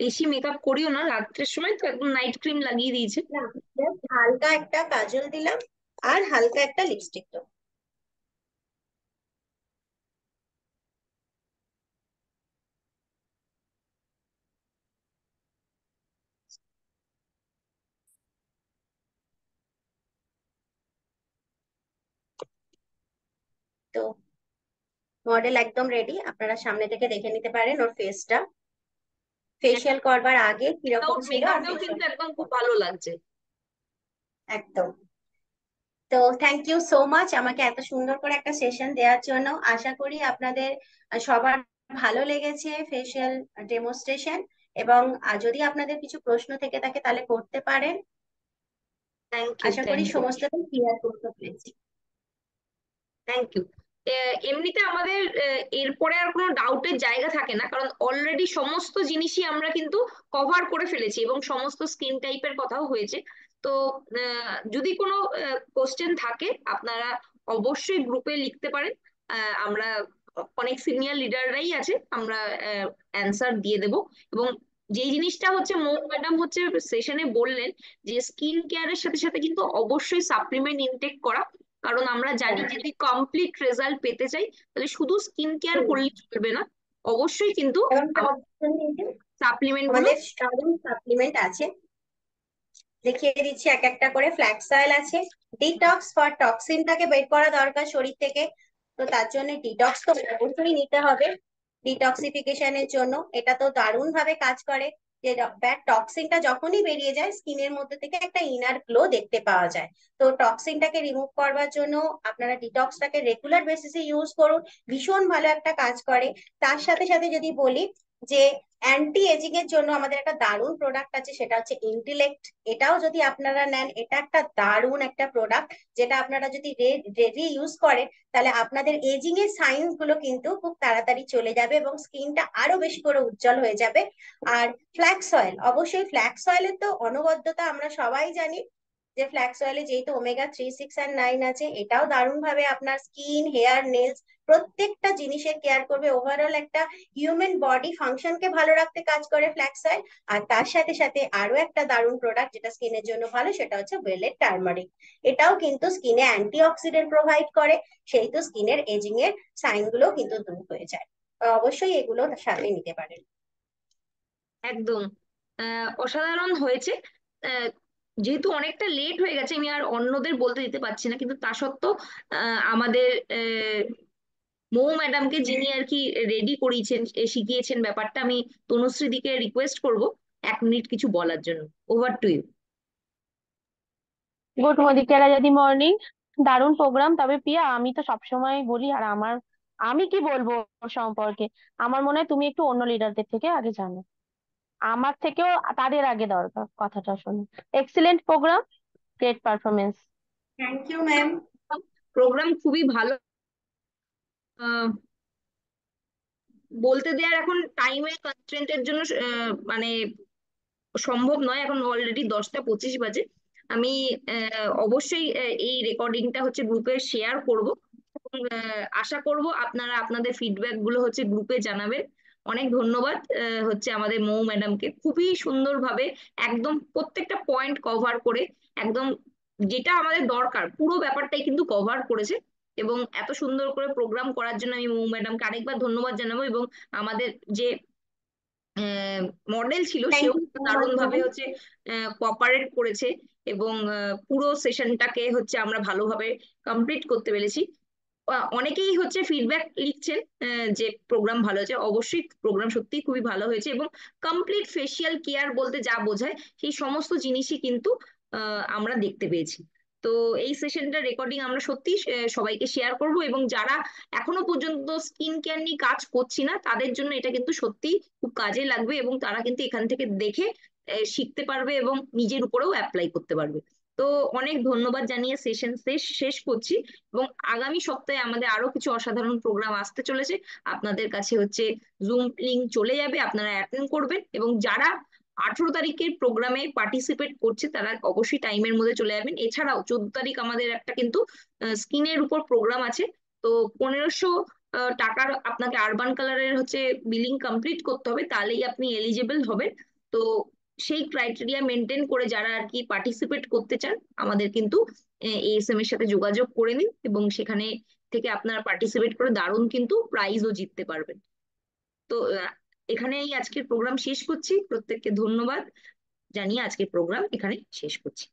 [SPEAKER 1] বেশি মেকআপ করিও না, রাত্রের সময় তো একদম নাইট ক্রিম লাগিয়ে দিয়েছে।
[SPEAKER 2] না, just হালকা একটা কাজল দিলাম আর হালকা একটা লিপস্টিক তো। তো মডেল একদম রেডি, আপনারা সামনে থেকে দেখে নিতে পারেন ওর ফেসটা ফেসিয়াল করবার আগে কিরকম ছিল আর
[SPEAKER 1] মেকআপেও
[SPEAKER 2] ফেসিয়াল।
[SPEAKER 1] কিন্তু একদম খুব ভালো লাগছে।
[SPEAKER 2] একদম। তো থ্যাংক ইউ সো মাচ আমাকে এত সুন্দর করে একটা সেশন দেওয়ার জন্য। আশা করি আপনাদের সবার ভালো লেগেছে ফেসিয়াল ডেমোস্ট্রেশন, এবং যদি আপনাদের কিছু প্রশ্ন থেকে থাকে তাহলে করতে পারেন।
[SPEAKER 1] থ্যাংক ইউ,
[SPEAKER 2] আশা করি
[SPEAKER 1] থ্যাংক ইউ,
[SPEAKER 2] সমস্তটা ক্লিয়ার করতে পেরেছি।
[SPEAKER 1] Thank you. এমনিতে আমাদের এরপরে আর কোনো ডাউটের জায়গা থাকে না, কারণ অলরেডি সমস্ত জিনিসই আমরা কিন্তু কভার করে ফেলেছি এবং সমস্ত স্কিন টাইপের কথাও হয়েছে। তো যদি কোনো কোশ্চেন থাকে আপনারা অবশ্যই গ্রুপে লিখতে পারেন। আমরা অনেক সিনিয়র লিডাররাই আছে, আমরা অ্যান্সার দিয়ে দেব। এবং যেই জিনিসটা হচ্ছে মৌ ম্যাডাম হচ্ছে সেশনে বললেন যে স্কিন কেয়ারের সাথে সাথে কিন্তু অবশ্যই সাপ্লিমেন্ট ইনটেক করা, কারণ আমরা জানি
[SPEAKER 2] হ্যাঁ।
[SPEAKER 1] যদি কমপ্লিট রেজাল্ট পেতে চাই তাহলে শুধু স্কিন কেয়ার
[SPEAKER 2] হুম।
[SPEAKER 1] করলে চলবে না, অবশ্যই কিন্তু
[SPEAKER 2] এবং তার জন্য কিন্তু
[SPEAKER 1] সাপ্লিমেন্ট গুলো।
[SPEAKER 2] আমাদের দারুণ সাপ্লিমেন্ট আছে, দেখিয়ে দিচ্ছি এক একটা করে। ফ্ল্যাক্স অয়েল আছে, ডিটক্স ফর টক্সিনটাকে বের করা দরকার শরীর থেকে, তো তার জন্য ডিটক্স তো অবশ্যই নিতে হবে। ডিটক্সিফিকেশনের জন্য এটা তো দারুণ ভাবে কাজ করে, যে ব্যাড টক্সিনটা যখনই বেরিয়ে যায় স্কিনের মধ্যে থেকে একটা ইনার গ্লো দেখতে পাওয়া যায়। তো টক্সিনটাকে রিমুভ করবার জন্য আপনারা ডিটক্সটাকে রেগুলার বেসিসে ইউজ করুন, ভীষণ ভালো একটা কাজ করে। তার সাথে সাথে যদি বলি যে অ্যান্টি এজিং এর জন্য আমাদের একটা দারুণ প্রোডাক্ট আছে, সেটা হচ্ছে ইন্টেলেক্ট। এটাও যদি আপনারা নেন, এটা একটা দারুণ একটা প্রোডাক্ট, যেটা আপনারা যদি রেডি ইউজ করেন, তাহলে আপনাদের এজিং এর সাইন্স গুলো কিন্তু খুব তাড়াতাড়ি চলে যাবে এবং স্কিনটা আরো বেশি করে উজ্জ্বল হয়ে যাবে। আর ফ্ল্যাক্স অয়েল, অবশ্যই ফ্ল্যাক্স অয়েলের তো অনবদ্যতা আমরা সবাই জানি, যে ফ্ল্যাক্স অয়েলে যেহেতু ওমেগা 3, 6 আর 9 আছে, এটাও দারুণ ভাবে আপনার স্কিন, হেয়ার, নেলস প্রত্যেকটা জিনিসের কেয়ার করবে। ওভারঅল একটা হিউম্যান বডি ফাংশনকে ভালো রাখতে কাজ করে ফ্ল্যাক্স অয়েল। আর তার সাথে সাথে আরো একটা দারুণ প্রোডাক্ট যেটা স্কিনের জন্য ভালো, সেটা হচ্ছে ওয়েলের টার্মারিক। এটাও কিন্তু স্কিনে অ্যান্টিঅক্সিডেন্ট প্রোভাইড করে, সেই তো স্কিনের এজিং এর সাইন গুলো কিন্তু দূর হয়ে যায়। অবশ্যই এগুলো সাথে নিতে পারেন।
[SPEAKER 1] একদম। অসাধারণ হয়েছে। আহ, যেহেতু অনেকটা লেট হয়ে গেছে, আমি আর অন্যদের বলতে দিতে পারছি না, কিন্তু তা সত্ত্বেও আমাদের মৌ ম্যাডামকে, যিনি আর কি রেডি করিয়েছেন, শিখিয়েছেন ব্যাপারটা, আমি তনুশ্রী দিকে রিকোয়েস্ট করব 1 মিনিট কিছু বলার জন্য। Over to you.
[SPEAKER 4] গুড মদিকেরা যদি মর্নিং। দারুণ প্রোগ্রাম। তবে পিয়া, আমি তো সবসময় বলি, আর আমি কি বলবো ওর সম্পর্কে, আমার মনে হয় তুমি একটু অন্য লিডারদের থেকে আগে জানো। আমার থেকেও তাদের আগে দরকার কথাটা শোনো। Excellent programme, great performance.
[SPEAKER 2] Thank you ma'am.
[SPEAKER 1] Programme খুবই ভালো। আহ, বলতে দেওয়ার এখন টাইমের কনস্ট্রেন্টের জন্য মানে সম্ভব নয়, এখন অলরেডি 10টা 25 বাজে। আমি অবশ্যই এই রেকর্ডিংটা হচ্ছে গ্রুপে শেয়ার করব, এবং আশা করব আপনারা আপনাদের ফিডব্যাক গুলো হচ্ছে গ্রুপে জানাবেন। অনেক ধন্যবাদ হচ্ছে আমাদের মৌ ম্যাডামকে, খুবই সুন্দরভাবে একদম প্রত্যেকটা পয়েন্ট কভার করে, একদম যেটা আমাদের দরকার পুরো ব্যাপারটাই কিন্তু কভার করেছে। এবং এত সুন্দর করে প্রোগ্রাম করার জন্য আমি মৌ ম্যাডামকে আরেকবার ধন্যবাদ জানাবো। এবং আমাদের যে মডেল ছিল,
[SPEAKER 2] থ্যাংক
[SPEAKER 1] সেও
[SPEAKER 2] ইউ সো মাচ
[SPEAKER 1] দারুণ ভাবে
[SPEAKER 2] ম্যাম।
[SPEAKER 1] হচ্ছে কোঅপারেট করেছে, এবং পুরো সেশনটাকে হচ্ছে আমরা ভালোভাবে কমপ্লিট করতে পেরেছি। অনেকেই হচ্ছে ফিডব্যাক লিখছেন যে প্রোগ্রাম ভালো হয়েছে। অবশ্যই প্রোগ্রাম সত্যিই খুবই ভালো হয়েছে, এবং কমপ্লিট ফেসিয়াল কেয়ার বলতে যা বোঝায় সেই সমস্ত জিনিসই কিন্তু আমরা দেখতে পেয়েছি। তো এই সেশনটা রেকর্ডিং আমরা সত্যি সবাইকে শেয়ার করব, এবং যারা এখনো পর্যন্ত স্কিন কেয়ার নিয়ে কাজ করছি না, তাদের জন্য এটা কিন্তু সত্যি খুব কাজে লাগবে, এবং তারা কিন্তু এখান থেকে দেখে শিখতে পারবে এবং নিজের উপরেও অ্যাপ্লাই করতে পারবে। তো অনেক ধন্যবাদ জানিয়ে সেশন শেষ শেষ করছি। এবং আগামী সপ্তাহে আমাদের আরো কিছু অসাধারণ প্রোগ্রাম আসতে চলেছে। আপনাদের কাছে হচ্ছে জুম লিংক চলে যাবে, আপনারা অ্যাটেন্ড করবেন, এবং যারা 18 তারিখের প্রোগ্রামে পার্টিসিপেট করছে তারা অবশ্যই টাইমের মধ্যে চলে যাবেন। এছাড়াও 14 তারিখ আমাদের একটা কিন্তু স্কিনের উপর প্রোগ্রাম আছে। তো 1500 টাকার আপনাকে আরবান কালারের হচ্ছে বিলিং কমপ্লিট করতে হবে, তাহলেই আপনি এলিজেবল হবেন। তো সেই ক্রাইটেরিয়া মেনটেন করে যারা আর কি পার্টিসিপেট করতে চান, আমাদের কিন্তু এএসএম এর সাথে যোগাযোগ করে নিন, এবং সেখানে থেকে আপনারা পার্টিসিপেট করে দারুণ কিন্তু প্রাইজও জিততে পারবেন। তো এখানেই আজকের প্রোগ্রাম শেষ করছি। প্রত্যেককে ধন্যবাদ জানিয়ে আজকের প্রোগ্রাম এখানে শেষ করছি।